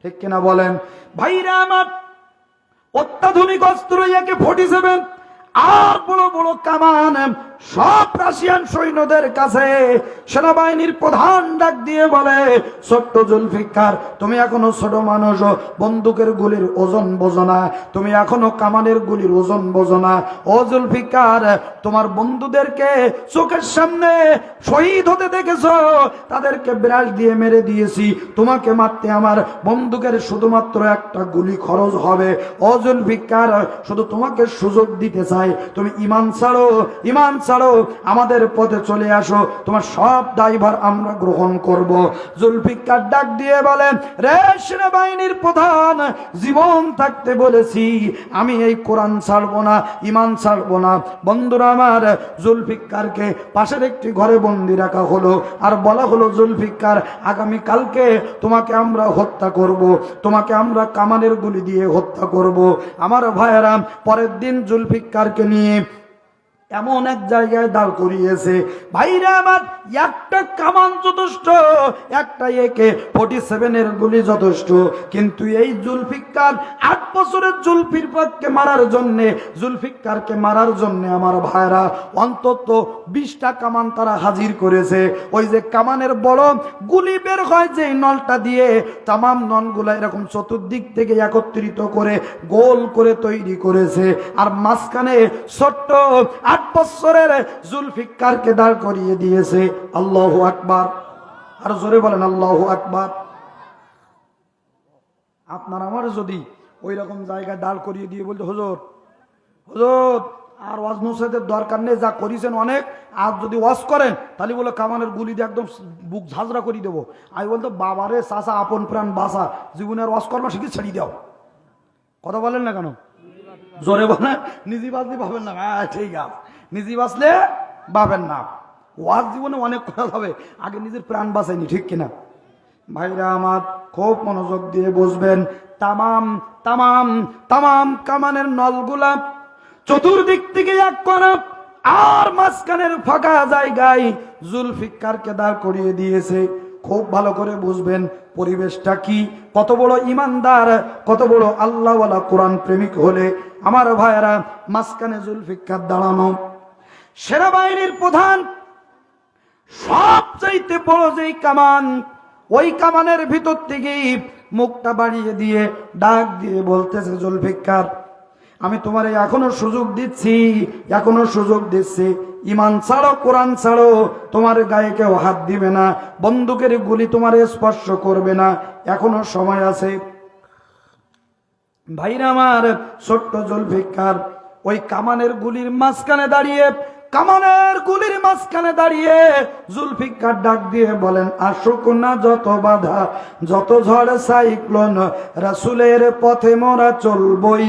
ঠিক কিনা বলেন? ভাইরা আমার, অত্যাধুনিক অস্ত্র AK-47 আর বড় বড় কামান সব রাশিয়ান সৈন্যদের কাছে। সেনাবাহিনীর প্রধান ডাক দিয়ে বলে, ছোট্ট জুলফিকার, তুমি এখনো ছোট মানুষ, বন্দুকের গুলির ওজন বোঝো না, তুমি এখনো কামানের গুলির ওজন বোঝো না। ও জুলফিকার, তোমার বন্ধুদেরকে চোখের সামনে শহীদ হতে দেখেছো, তাদেরকে ব্রাশ দিয়ে মেরে দিয়েছি, তোমাকে মারতে আমার বন্দুকের শুধুমাত্র একটা গুলি খরচ হবে। ও জুলফিকার, শুধু তোমাকে সুযোগ দিতে চাই, তুমি ঈমান ছাড়ো, ঈমান ছাড়ো, আমাদের পথে চলে আসো, তোমার সব দায়ভার আমরা গ্রহণ করব। জুলফিকার ডাক দিয়ে বলেন, রে সেনাবাহিনীর প্রধান, জীবন থাকতে বলেছি, আমি এই কোরআন ছাড়বো না, ঈমান ছাড়বো না। বন্ধুরা আমার, জুলফিকারকে পাশের একটি ঘরে বন্দি রাখা হলো, আর বলা হলো, জুলফিকার, আগামী কালকে তোমাকে আমরা হত্যা করব, তোমাকে আমরা কামানের গুলি দিয়ে হত্যা করব। আমার ভাইয়েরা, পরের দিন জুলফিকারকে নিয়ে এমন এক জায়গায় দাঁড় করিয়েছে, ভাইরা আমার, একটা কামান যথেষ্ট, একটা AK-47 গুলি যথেষ্ট, কিন্তু এই জুলফিকার 8 বছরের জুলফিকারকে মারার জন্য, জুলফিকারকে মারার জন্য আমার ভাইরা অন্তত 20টা কামান তারা হাজির করেছে। ওই যে কামানের বড় গুলি বের হয় যে নলটা দিয়ে, তামাম নলগুলা এরকম চতুর্দিক থেকে একত্রিত করে গোল করে তৈরি করেছে, আর মাঝখানে ছোট্ট 8 বছরের জুলফিকারকে দাঁড় করিয়ে দিয়েছে। আল্লাহু আকবার। আর জোরে বলেন আল্লাহু আকবার। আপনার আমার যদি ওই রকম জায়গায় দাঁড় করিয়ে দিয়ে বলতে, হুজুর হুজুর আর ওয়াজ নসিহতের দরকার নেই, যা করেছেন অনেক, আর যদি ওয়াজ করেন তাহলে বলে কামানের গুলি দিয়ে একদম বুক ঝাঁঝরা করে দেবো। আমি বলতো, বাবারে চাচা, আপন প্রাণ বাসা, জীবনের ওয়াজ কর্ম শিখে ছেড়ে দাও। কথা বলেন না কেন? জোরে বলেন। নিজে বাঁচলে পাবেন না, ঠিক আছে, নিজে বাঁচলে পাবেন না। ওয়াজ জীবনে অনেক কথা হবে, আগে নিজের প্রাণ বাঁচাইনি, ঠিক কিনা? ভাইরা আমার, খুব মনোযোগ দিয়ে বুঝবেন। তামাম তামাম তামাম কামানের নলগুলা চতুর্দিক থেকে এক করা আর মাঝখানের ফাঁকা জায়গায় জুলফিকারকে দাঁড় করিয়ে দিয়েছে। খুব ভালো করে বুঝবেন পরিবেশটা কি, কত বড় ইমানদার, কত বড় আল্লাহওয়ালা কোরআন প্রেমিক হলে আমার ভাইয়েরা। মাঝখানে জুলফিকার দাঁড়ানো, সেনাবাহিনীর প্রধান, সবচাইতে বড় যেই কামান, ওই কামানের ভিতর থেকে মুখটা বাড়িয়ে দিয়ে ডাক দিয়ে বলতেছে, জুলফিকার আমি তোমার এখনো সুযোগ দিচ্ছি, এখনো সুযোগ দিচ্ছি, ইমান ছাড়ো, কোরআন ছাড়ো, তোমার গায়ে কেউ হাত দিবে না, বন্দুকের গুলি তোমার স্পর্শ করবে না, এখনো সময় আছে। ভাইরা আমার, ছোট্ট জুলফিকার ওই কামানের গুলির মাঝখানে দাঁড়িয়ে, কামানের গুলির মাঝখানে দাঁড়িয়ে জুলফিকার ডাক দিয়ে বলেন, আসুক না যত বাধা, যত ঝড় সাইক্লোন, রাসূলের পথে মোরা চলবই,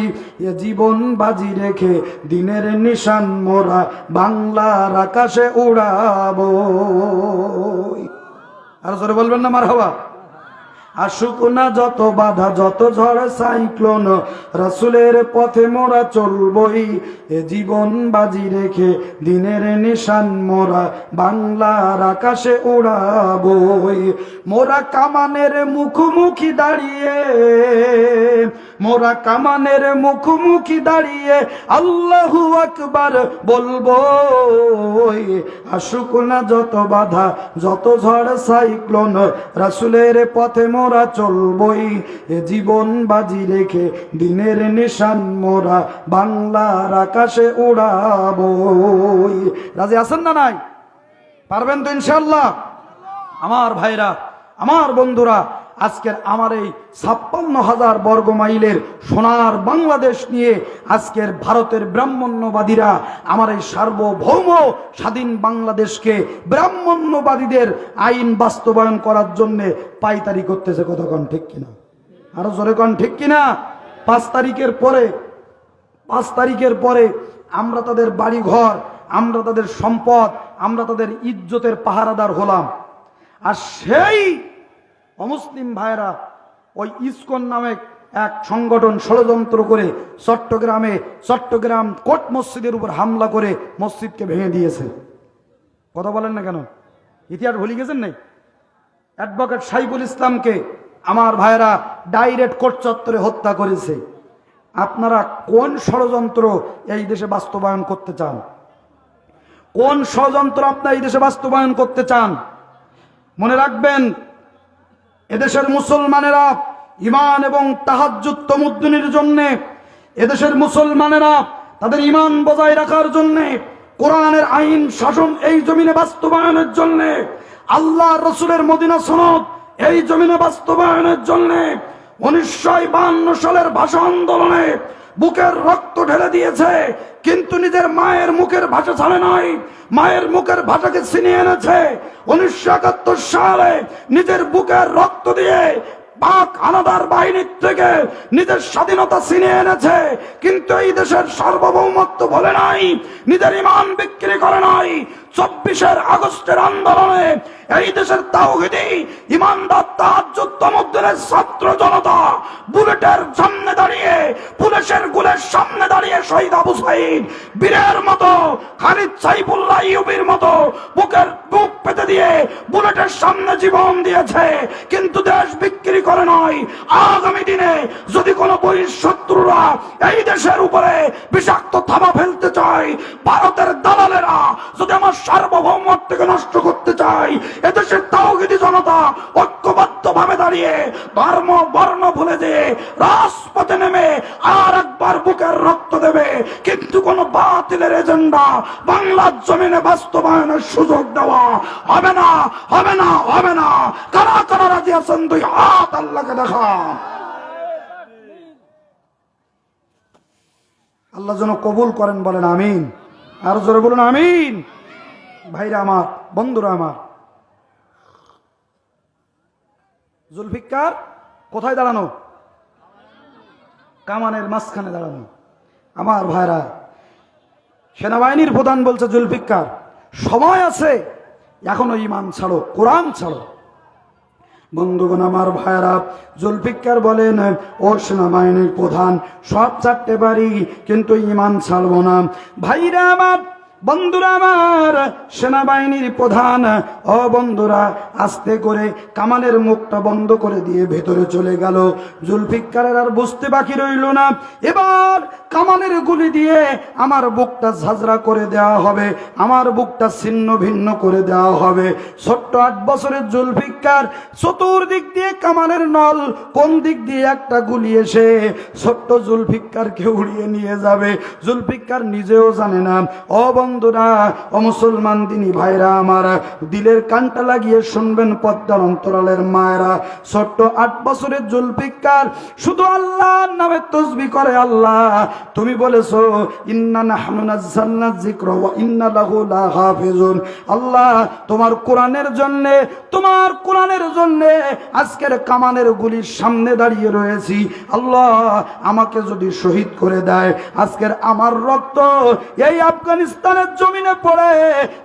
এ জীবন বাজি রেখে দিনের নিশান মোরা বাংলার আকাশে উড়াবো। আর জোরে বলবেন না মারহাবা। আসুক না যত বাধা, যত ঝড় সাইক্লোন, রাসূলের পথে মোরা চলবই, এ জীবন বাজি রেখে দিনের নিশান মোরা বাংলার আকাশে উড়াবই। মোরা কামানের মুখোমুখি দাঁড়িয়ে, মোরা কামানের মুখোমুখি দাঁড়িয়ে আল্লাহু আকবার বলবো। আসুক না যত বাধা, যত ঝড় সাইক্লোন, রাসূলের পথে মোরা চলবই, এ জীবন বাজি রেখে দিনের নিশান মোরা বাংলার আকাশে উড়াবই। রাজি আছেন না নাই? পারবেন তো ইনশাআল্লাহ? আমার ভাইরা, আমার বন্ধুরা, আজকের আমার এই ৫৬,০০০ বর্গ মাইলের সোনার বাংলাদেশ নিয়ে আজকের ভারতের ব্রাহ্মণ্যবাদীরা আমার এই সার্বভৌম স্বাধীন বাংলাদেশকে ব্রাহ্মণ্যবাদীদের আইন বাস্তবায়ন করার জন্য পায়তারি করতেছে। কতক্ষণ ঠিক কিনা? আরো জোরে কন ঠিক কিনা? ৫ তারিখের পরে আমরা তাদের বাড়ি ঘর, আমরা তাদের সম্পদ, আমরা তাদের ইজ্জতের পাহারাদার হলাম। আর সেই অমুসলিম ভাইরা ওই ইসকন নামে এক সংগঠন ষড়যন্ত্র করে চট্টগ্রাম কোট মসজিদের উপর হামলা করে মসজিদকে ভেঙে দিয়েছে। কথা বলেন না কেন? ইতিহাস ভুলে গেছেন নাই? অ্যাডভোকেট সাইফুল ইসলামকে আমার ভাইরা ডাইরেক্ট কোট চত্বরে হত্যা করেছে। আপনারা কোন ষড়যন্ত্র এই দেশে বাস্তবায়ন করতে চান? কোন ষড়যন্ত্র আপনারা এই দেশে বাস্তবায়ন করতে চান? মনে রাখবেন, এদেশের মুসলমানেরা ইমান এবং তাহাজ্জুদ তামাদ্দুনের জন্য, এদেশের মুসলমানেরা তাদের ইমান বজায় রাখার জন্য, কোরআনের আইন শাসন এই জমিনে বাস্তবায়নের জন্য, আল্লাহ রসুলের মদিনা সনদ এই জমিনে বাস্তবায়নের জন্য ১৯৫২ সালের ভাষা আন্দোলনে বুকের রক্ত ঢেলে দিয়েছে, কিন্তু নিজের মায়ের মুখের ভাষা ছাড়ে নাই, মায়ের মুখের ভাষাকে ছিনিয়ে এনেছে। ১৯৭১ সালে নিজের বুকের রক্ত দিয়ে পাক হানাদার বাহিনীর থেকে নিজের স্বাধীনতা ছিনিয়ে এনেছে, কিন্তু এই দেশের সার্বভৌমত্ব বলে নাই, নিজের ইমান বিক্রি করে নাই। ২৪ আগস্টের আন্দোলনে এই দেশের তাওহীদি ইমানদার তাহাজ্জুদ তামাদ্দুনের ছাত্র জনতা বুলেটের সামনে দাঁড়িয়ে, পুলিশের গুলের সামনে দাঁড়িয়ে শহীদ আবু সাঈদ বীরের মতো, খালিদ সাইফুল্লাহ ইউবির মতো বুক পেতে দিয়ে বুলেটের সামনে জীবন দিয়েছে, কিন্তু দেশ বিক্রি করে নয়। আগামী দিনে যদি কোনো বহিঃশত্রুরা এই দেশের উপরে বিষাক্ত থাবা ফেলতে চায়, ভারতের দালালেরা যদি আমার সার্বভৌমত্বকে নষ্ট করতে চায়, এদেশের তাওহীদি জনতা ঐক্যবদ্ধ ভাবে দাঁড়িয়ে ধর্ম বর্ণ ভুলে দিয়ে রাজপথে নেমে আর একবার বুকের রক্ত দেবে, কিন্তু কোন বাতিলের এজেন্ডা বাংলার জমিনে বাস্তবায়নের সুযোগ দেওয়া হবে না, হবে না, হবে না। কারা কারা রাজি আছেন? দুই হাত আল্লাহকে দেখা। আল্লাহ যেন কবুল করেন, বলেন আমিন। আর জোরে বলুন আমিন। ভাইরা আমার, বন্ধুরা আমার, জুলফিকার কোথায় দাঁড়ানো? কামানের মাঝখানে দাঁড়ানো। আমার ভাইরা, সেনাবাহিনীর প্রধান বলছে, জুলফিকার সময় আছে, এখনো ইমান ছাড়ো, কোরআন ছাড়ো। বন্ধুগণ আমার ভাইরা, জুলফিকার বলেন, ও সেনাবাহিনীর প্রধান, সব ছাড়তে পারি কিন্তু ইমান ছাড়বো না। ভাইরা আমার, বন্ধুরা আমার, সেনাবাহিনীর প্রধান ও বন্ধুরা আস্তে করে কামানের মুখটা বন্ধ করে দিয়ে ভেতরে চলে গেল। জুলফিকারের আর বুঝতে বাকি রইল না, এবার কামানের গুলি দিয়ে আমার বুকটা ঝাঁঝরা করে দেওয়া হবে, আমার বুকটা ছিন্ন ভিন্ন করে দেওয়া হবে। ছোট্ট 8 বছরের জুলফিকার, চতুর্দিক দিয়ে কামানের নল, কোন দিক দিয়ে একটা গুলি এসে ছোট্ট জুলফিকারকে উড়িয়ে নিয়ে যাবে জুলফিকার নিজেও জানে না। ও বন্ধুরা, ও মুসলমান দিনী ভাইরা আমার, দিলের কানটা লাগিয়ে শুনবেন পদ্মার অন্তরালের মায়েরা, ছোট্ট 8 বছরের জুলফিকার শুধু আল্লাহর নামে তাসবিহ করে। আল্লাহ তুমি বলেছো ইন্না নাহনু নাযালনা যিকরা ওয়া ইন্না লাহু লাহাফিজুন। আল্লাহ তোমার কোরআনের জন্য, তোমার কোরআনের জন্য আজকের কামানের গুলির সামনে দাঁড়িয়ে রয়েছি। আল্লাহ আমাকে যদি শহীদ করে দেয়, আজকের আমার রক্ত এই আফগানিস্তানের জমিনে পড়ে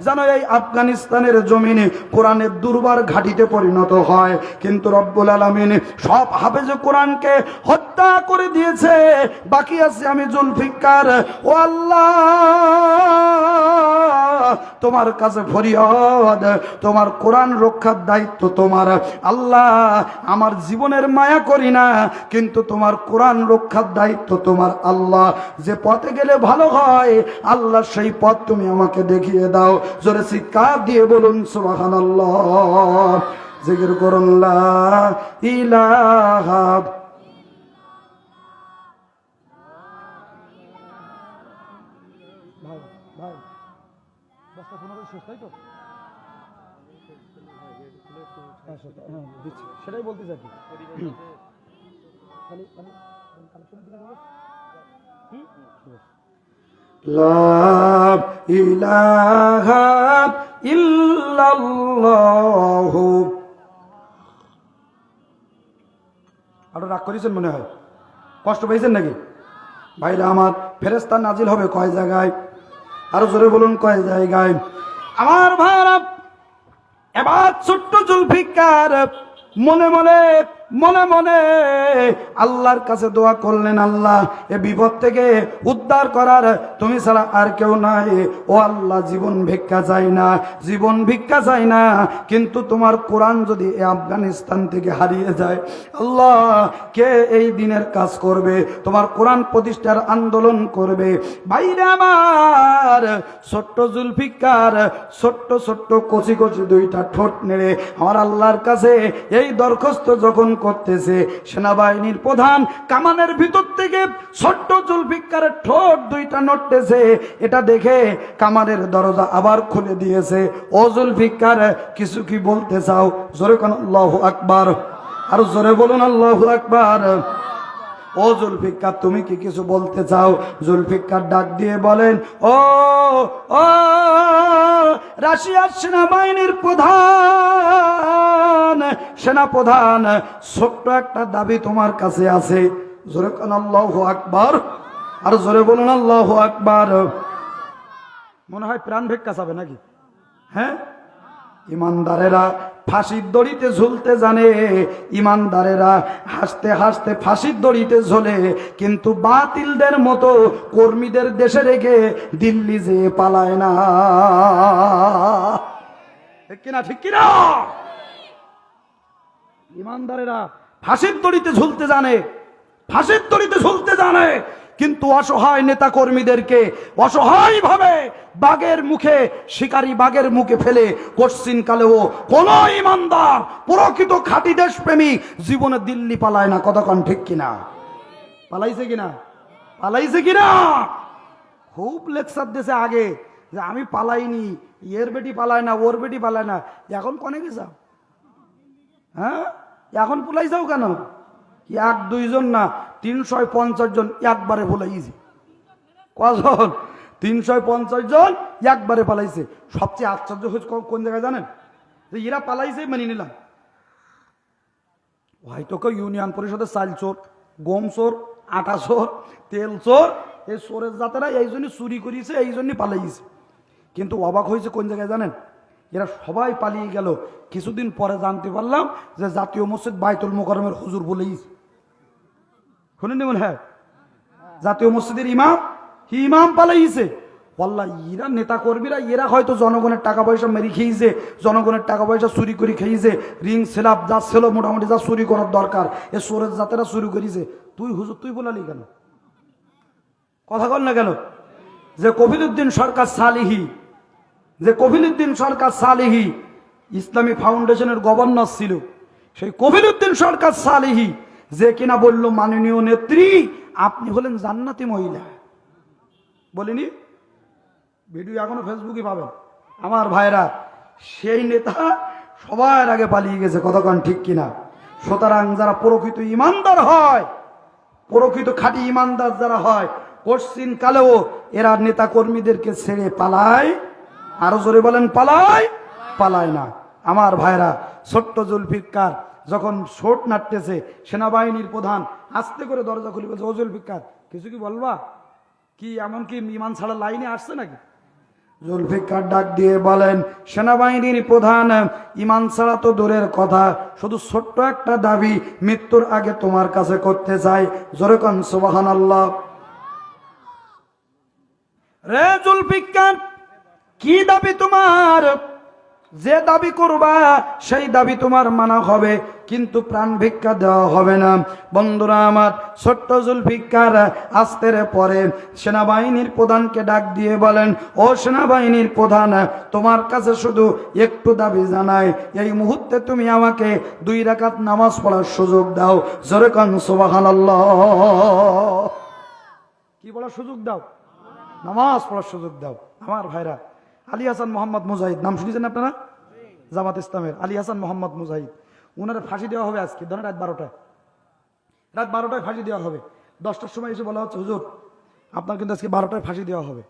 যেন এই আফগানিস্তানের জমিনে কোরআনের দুর্বার ঘাটিতে পরিণত হয়। কিন্তু রব্বুল আলামিন সব হাফেজে কোরআনকে হত্যা করে দিয়েছে, বাকি আছে আমি জুলফিকার। ও আল্লাহ তোমার কাছে ফরিয়াদ, তোমার কোরআন রক্ষার দায়িত্ব তোমার। আল্লাহ আমার জীবনের মায়া করি না, কিন্তু তোমার কোরআন রক্ষার দায়িত্ব তোমার। আল্লাহ যে পথে গেলে ভালো হয়, আল্লাহ সেই পথ তুমি আমাকে দেখিয়ে দাও। জোরে চিৎকার দিয়ে বলুন সুবহানাল্লাহ। জিকির করুন লা ইলাহা সেটাই বলতে চাই। লা ইলাহা ইল্লাল্লাহ। আরো রাগ করেছেন মনে হয়, কষ্ট পেয়েছেন নাকি ভাইরা আমার? ফেরেশতা নাজিল হবে কয় জায়গায়? আরো জোরে বলুন কয় জায়গায়? আমার ভাইরা, এবার ছোট্ট জুলফিকার মনে মনে মনে মনে আল্লাহর কাছে দোয়া করলেন, আল্লাহ এ বিপদ থেকে উদ্ধার করার তুমি ছাড়া আর কেউ নাই। ও আল্লাহ জীবন ভিক্ষা চাই না, জীবন ভিক্ষা চাই না, কিন্তু তোমার কোরআন যদি আফগানিস্তান থেকে হারিয়ে যায়, আল্লাহ কে এই দিনের কাজ করবে, তোমার কোরআন প্রতিষ্ঠার আন্দোলন করবে? ভাইরা আমার, ছোট্ট জুলফিকার ছোট্ট ছোট্ট কচি কচি 2টা ঠোঁট নেড়ে আমার আল্লাহর কাছে এই দরখাস্ত যখন করতেছে, সেনাবাহিনীর প্রধান কামানের ভিতর থেকে ছোট্ট জুলফিকারের ঠোঁট 2টা নড়তেছে, এটা দেখে কামানের দরজা আবার খুলে দিয়েছে। ও জুলফিকার, কিছু কি বলতে চাও? জোরে কোন আল্লাহু আকবার, আর জোরে বলুন আল্লাহু আকবার। ও জুলফিকার, তুমি কি কিছু বলতে চাও? জুলফিকার ডাক দিয়ে বলেন, ও ও রাশিয়ার সেনাবাহিনীর প্রধান, সেনাপ্রধান, ছোট্ট একটা দাবি তোমার কাছে আছে। জোরে কোন আল্লাহু আকবার, আর জোরে বলুন আল্লাহু আকবার। মনে হয় প্রাণ ভিক্ষা চাবে নাকি? হ্যাঁ, ইমানদারেরা ফাঁসির দড়িতে ঝুলতে জানে, ইমানদারেরা হাসতে হাসতে ফাঁসির দড়িতে ঝোলে, কিন্তু বাতিলদের মতো কর্মীদের দেশে রেখে দিল্লি যে পালায় না। ঠিক কিনা? ঠিক কিনা? ইমানদারেরা ফাঁসির দড়িতে ঝুলতে জানে, ফাঁসির দড়িতে ঝুলতে জানে, কিন্তু অসহায় নেতা কর্মীদেরকে অসহায় ভাবে বাঘের মুখে, শিকারী বাঘের মুখে ফেলে কোশ্চিন কালেও কোন ইমানদার প্রকৃত খাঁটি দেশপ্রেমী জীবনে দিল্লি পালায় না। কতক্ষণ ঠিক কিনা? পালাইছে কিনা? পালাইছে কিনা? খুব লেকচার দিয়েছে আগে যে আমি পালাইনি, এর বেটি পালায় না, ওর বেটি পালায় না। এখন কনে গেছাও? হ্যাঁ, এখন পুলাই যাও কেন? 1-2 জন না, 350 জন একবারে ভুলাইছে। কজন? 350 জন একবারে পালাইছে। সবচেয়ে আশ্চর্য হচ্ছে কোন জায়গায় জানেন? যে এরা পালাইছে মেনে নিলাম, হয়তো কেউ ইউনিয়ন পরিষদের চাল চোর, গম চোর, আটা চোর, তেল চোর, এই চোরের জাতেরা এই জন্য চুরি করিয়েছে, এই জন্য পালাইছে। কিন্তু অবাক হয়েছে কোন জায়গায় জানেন? এরা সবাই পালিয়ে গেল, কিছুদিন পরে জানতে পারলাম যে জাতীয় মসজিদ বাইতুল মোকাররমের হুজুর বলেই শুনেননি মনে হয়? জাতীয় মসজিদের ইমাম, কি ইমাম পালাইছে। ওয়াল্লাহ এরা নেতা কর্মীরা এরা হয়তো জনগণের টাকা পয়সা মেরে খেয়েছে, জনগণের টাকা পয়সা চুরি করে খেয়েছে, রিং সেলাপ যা ছিল মোটামুটি যা চুরি করার দরকার এ সোরের জাতেরা চুরি করেছে। তুই হুজুর তুই বলালি কেন? কথা বল না কেন? যে কফিলউদ্দিন সরকার সালিহি, যে কফিলউদ্দিন সরকার সালিহি ইসলামী ফাউন্ডেশনের গভর্নর ছিল, সেই কফিলউদ্দিন সরকার সালিহি যে কিনা বলল মাননীয় নেত্রী আপনি হলেন জান্নাতি মহিলা, বলিনি? ভিডিও এখনো ফেসবুকে পাবেন আমার ভাইরা। সেই নেতা সবার আগে পালিয়ে গেছে, কতক্ষণ ঠিক কিনা? সুতরাং যারা প্রকৃত ইমানদার হয়, প্রকৃত খাঁটি ইমানদার যারা হয়, পশ্চিম কালেও এরা নেতা কর্মীদেরকে ছেড়ে পালায়। আরো জোরে বলেন পালায়? পালায় না। আমার ভাইরা, ছোট্ট জুলফিকার যখন শোট নাটতেছে, সেনাবাহিনীর প্রধান আস্তে করে দরজা খুলে বলছে, ও জুলফিকার কিছু কি বলবা? কি এমন কি ইমান ছাড়া লাইনে আসছে নাকি? জুলফিকার ডাক দিয়ে বলেন, সেনাবাহিনীর প্রধান, ইমান ছাড়া তো দূরের কথা, শুধু ছোট্ট একটা দাবি মৃত্যুর আগে তোমার কাছে করতে চাই। জোরে কোন সুবহানাল্লাহ। রে জুলফিকার, কি দাবি তোমার? যে দাবি করবা সেই দাবি তোমার মানা হবে, কিন্তু প্রাণ ভিক্ষা দেওয়া হবে না। বন্ধুরা আমার, ছোট্ট জুলফিকার আস্তের পরে সেনাবাহিনীর প্রধানকে ডাক দিয়ে বলেন, ও সেনাবাহিনীর প্রধান, তোমার কাছে শুধু একটু দাবি জানাই, এই মুহূর্তে তুমি আমাকে 2 রাকাত নামাজ পড়ার সুযোগ দাও। জোরে কোন সুবহানাল্লাহ। কি বলার সুযোগ দাও? নামাজ পড়ার সুযোগ দাও। আমার ভাইরা, আলী হাসান মোহাম্মদ মুজাহিদ নাম শুনেছেন আপনারা? জামাত ইসলামের আলী হাসান মোহাম্মদ মুজাহিদ, ওনারা ফাঁসি দেওয়া হবে আজকে, ধরেন রাত 12টায়, রাত 12টায় ফাঁসি দেওয়া হবে। 10টার সময় এসে বলা হচ্ছে, হুজুর আপনার কিন্তু আজকে 12টায় ফাঁসি দেওয়া হবে।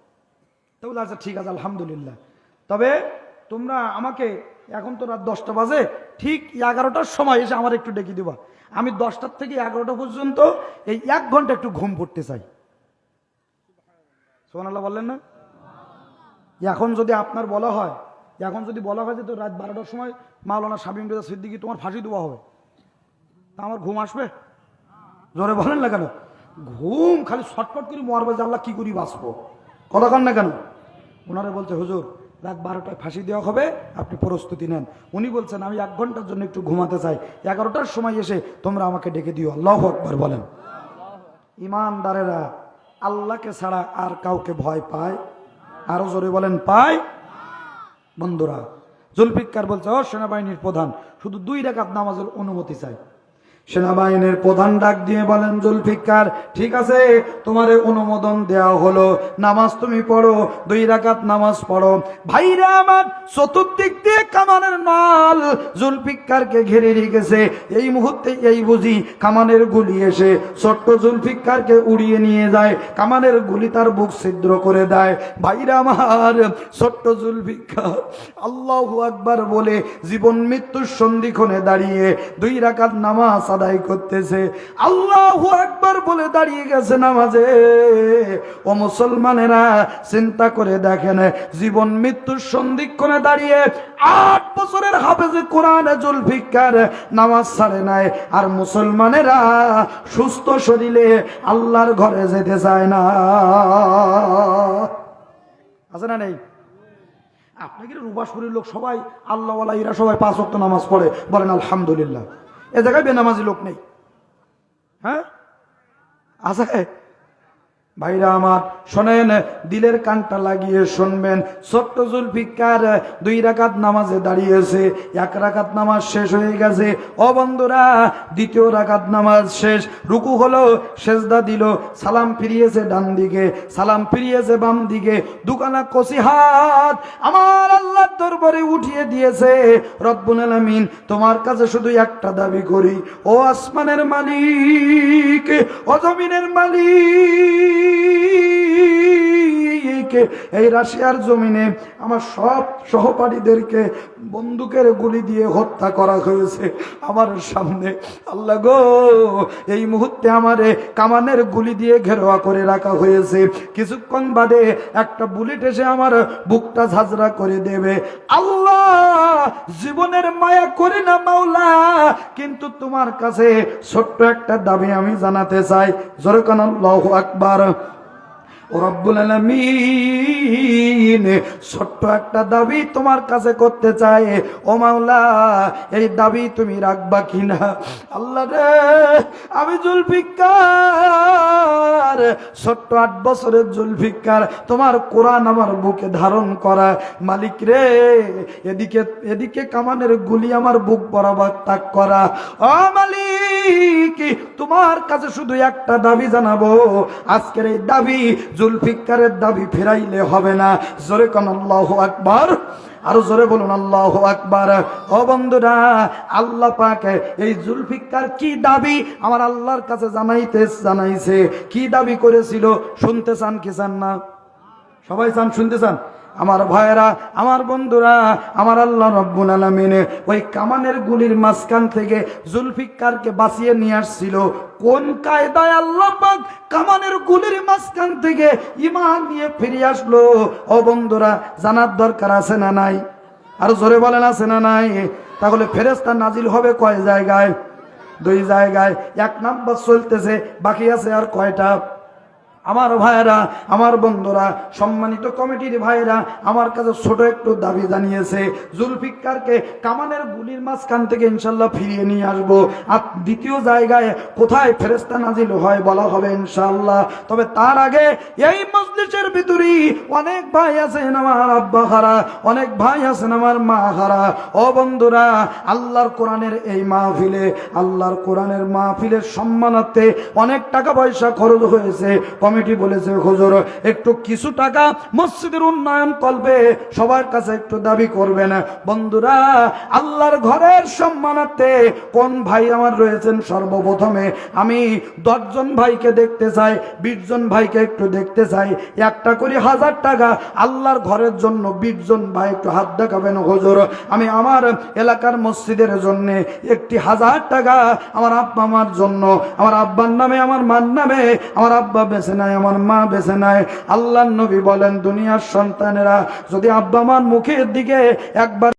তো বলে আচ্ছা ঠিক আছে, আলহামদুলিল্লাহ। তবে তোমরা আমাকে, এখন তো রাত 10টা বাজে, ঠিক 11টার সময় এসে আমার একটু ডেকে দিবা। আমি 10টার থেকে 11টা পর্যন্ত এই 1 ঘন্টা একটু ঘুম পড়তে চাই। সুবহানাল্লাহ বললেন না? এখন যদি আপনার বলা হয়, এখন যদি বলা হয় যে তো রাত 12টার সময় মাওলানা শামীম রেজা সিদ্দিকী তোমার ফাঁসি দেওয়া হবে, তা আমার ঘুম আসবে? জোরে বলেন না কেন? ঘুম খালি ছটফট করে মরবে যে আল্লাহ কি করি বাঁচবো, কথা কন না কেন? ওনারা বলছে, হুজুর রাত 12টায় ফাঁসি দেওয়া হবে, আপনি প্রস্তুতি নেন। উনি বলছেন আমি 1 ঘন্টার জন্য একটু ঘুমাতে চাই, 11টার সময় এসে তোমরা আমাকে ডেকে দিও। আল্লাহু আকবার বলেন। ইমানদারেরা আল্লাহকে ছাড়া আর কাউকে ভয় পায়? আরো জোরে বলেন পায়? বন্ধুরা, জুলফিকার বলছে, ও সেনাবাহিনীর প্রধান, শুধু 2 রাকাত নামাজের অনুমতি চাই। সেনাবাহিনীর প্রধান ডাক দিয়ে বলেন, জুলফিকার ঠিক আছে, তোমারে অনুমোদন দেওয়া হলো, নামাজ তুমি পড়ো, 2 রাকাত নামাজ পড়ো। ভাইরা আমার, চতুর্দিক দিয়ে কামানের নাল জুলফিকারকে ঘিরে রেখেছে। এই মুহূর্তে এই বুঝি কামানের গুলি এসে ছোট্ট জুলফিকারকে উড়িয়ে নিয়ে যায়, কামানের গুলি তার বুক ছিদ্র করে দেয়। ভাইরা আমার, ছোট্ট জুলফিকার আল্লাহু আকবার বলে জীবন মৃত্যুর সন্ধিক্ষণে দাঁড়িয়ে 2 রাকাত নামাজ আদায় করতেছে। আল্লাহু আকবার বলে দাঁড়িয়ে গেছে নামাজে। ও মুসলমানেরা, চিন্তা করে দেখেন, জীবন মৃত্যুর সন্ধিক্ষণে দাঁড়িয়ে 8 বছরের হাফেজে কোরআন জুলফিকার নামাজ ছাড়ে নাই, আর মুসলমানেরা সুস্থ শরীরে আল্লাহর ঘরে যেতে চায় না। আছে না নেই? আপনাকে রুবাসপুরের লোক সবাই আল্লাহওয়ালা, এরা সবাই 5 ওয়াক্ত নামাজ পড়ে, বলেন আলহামদুলিল্লাহ। এ জায়গায় বেনামাজি লোক নেই? হ্যাঁ আছে? ভাইরা আমার শোনেন, দিলের কানটা লাগিয়ে শুনবেন। ছোট্ট জুলফিকার 2 রাকাত নামাজে দাঁড়িয়েছে, 1 রাকাত নামাজ শেষ হয়ে গেছে। ও বন্ধুরা, 2য় রাকাত নামাজ শেষ, রুকু হলো, সেজদা দিল, সালাম ফিরিয়েছে ডান দিকে, সালাম ফিরিয়েছে বাম দিকে, 2 খানা কচি হাত আমার আল্লাহর দরবারে উঠিয়ে দিয়েছে। রব্বুল আলামিন, তোমার কাছে শুধু একটা দাবি করি, ও আসমানের মালিক, ও জমিনের মালিক, এই রাশিয়ার জমিনে আমার সব সহপাঠীদেরকে বন্দুকের গুলি দিয়ে হত্যা করা হয়েছে আমার সামনে। আল্লাহ গো, এই মুহূর্তে আমারে কামানের গুলি দিয়ে ঘেরোয়া করে রাখা হয়েছে, কিছুক্ষণ বাদে একটা বুলেট এসে আমার বুকটা ঝাঁঝরা করে দেবে। আল্লাহ, জীবনের মায়া করে না মাওলা, কিন্তু তোমার কাছে ছোট্ট একটা দাবি আমি জানাতে চাই। জোরে কান আল্লাহু আকবার। ও রব্বুল আলামিন, ছোট্ট একটা দাবি তোমার কাছে করতে চাই। ও মাওলা, এই দাবি তুমি রাখবা কিনা? আল্লাহ রে, আমি জুলফিকার, ছোট্ট 8 বছরের জুলফিকার, তোমার কোরআন আমার বুকে ধারণ করা। মালিক রে, এদিকে এদিকে কামানের গুলি আমার বুক বরাবর তাক করা। ও মালিক, তোমার কাছে শুধু একটা দাবি জানাবো, আজকের এই দাবি জুলফিকারের দাবি ফেরাইলে হবে না। জোরে কোন আল্লাহু আকবার, আরো জোরে বলুন আল্লাহু আকবার। ও বন্ধুরা, আল্লাহ পাক এই জুলফিকার কি দাবি আমার আল্লাহর কাছে জানাইছে, কি দাবি করেছিল শুনতে চান কি চান না? সবাই চান, শুনতে চান? আমার ভাইয়েরা, আমার বন্ধুরা, আমার আল্লাহ রব্বুল আলামিন ওই কামানের গুলির মাঝখান থেকে জুলফিকারকে বাঁচিয়ে নিয়ে আসছিল। কোন কায়দায় আল্লাহ পাক কামানের গুলির মাঝখান থেকে ঈমান নিয়ে ফিরে আসলো? ও বন্ধুরা, জানার দরকার আছে না নাই? আর জোরে বলেন, আছে না নাই? তাহলে ফেরেশতা নাজিল হবে কয় জায়গায়? 2 জায়গায়। 1 নাম্বার চলতেছে, বাকি আছে আর কয়টা? আমার ভাইয়েরা, আমার বন্ধুরা, সম্মানিত কমিটির ভাইয়েরা, আমার কাছে ছোট একটু দাবি জানিয়েছে, জুলফিকারকে কামানের গুলির মাঝখান থেকে ইনশাল্লাহ ফিরিয়ে নিয়ে আসবো। আর 2 জায়গায় কোথায় ফেরেশতা নাজিল হয় বলা হবে ইনশাল্লাহ। তবে তার আগে এই মজলিসের ভিতরে অনেক ভাই আছেন আমার আব্বা হারা, অনেক ভাই আছেন আমার মা হারা। ও বন্ধুরা, আল্লাহর কোরআনের এই মাহফিলে, আল্লাহর কোরআনের মাহফিলের সম্মানার্থে অনেক টাকা পয়সা খরচ হয়েছে। কমিটি বলেছে, হুজুর একটু কিছু টাকা মসজিদের উন্নয়ন কল্পে সবার কাছে একটু দাবি করবেন। বন্ধুরা, আল্লাহর ঘরের সম্মানার্থে কোন ভাই আমার রয়েছেন? সর্বপ্রথমে আমি 10 জন ভাইকে দেখতে চাই, 20 জন ভাইকে একটু দেখতে চাই। একটা করে 1000 টাকা আল্লাহর ঘরের জন্য 20 জন ভাই একটু হাত দেখাবেন। হুজুর, আমি আমার এলাকার মসজিদের জন্য একটি 1000 টাকা আমার আব্বা মার জন্য, আমার আব্বার নামে, আমার মার নামে, আমার আব্বা বেঁচে নাই, আমার মা বেঁচে নাই। আল্লাহর নবী বলেন, দুনিয়ার সন্তানেরা যদি আব্বা মার মুখের দিকে একবার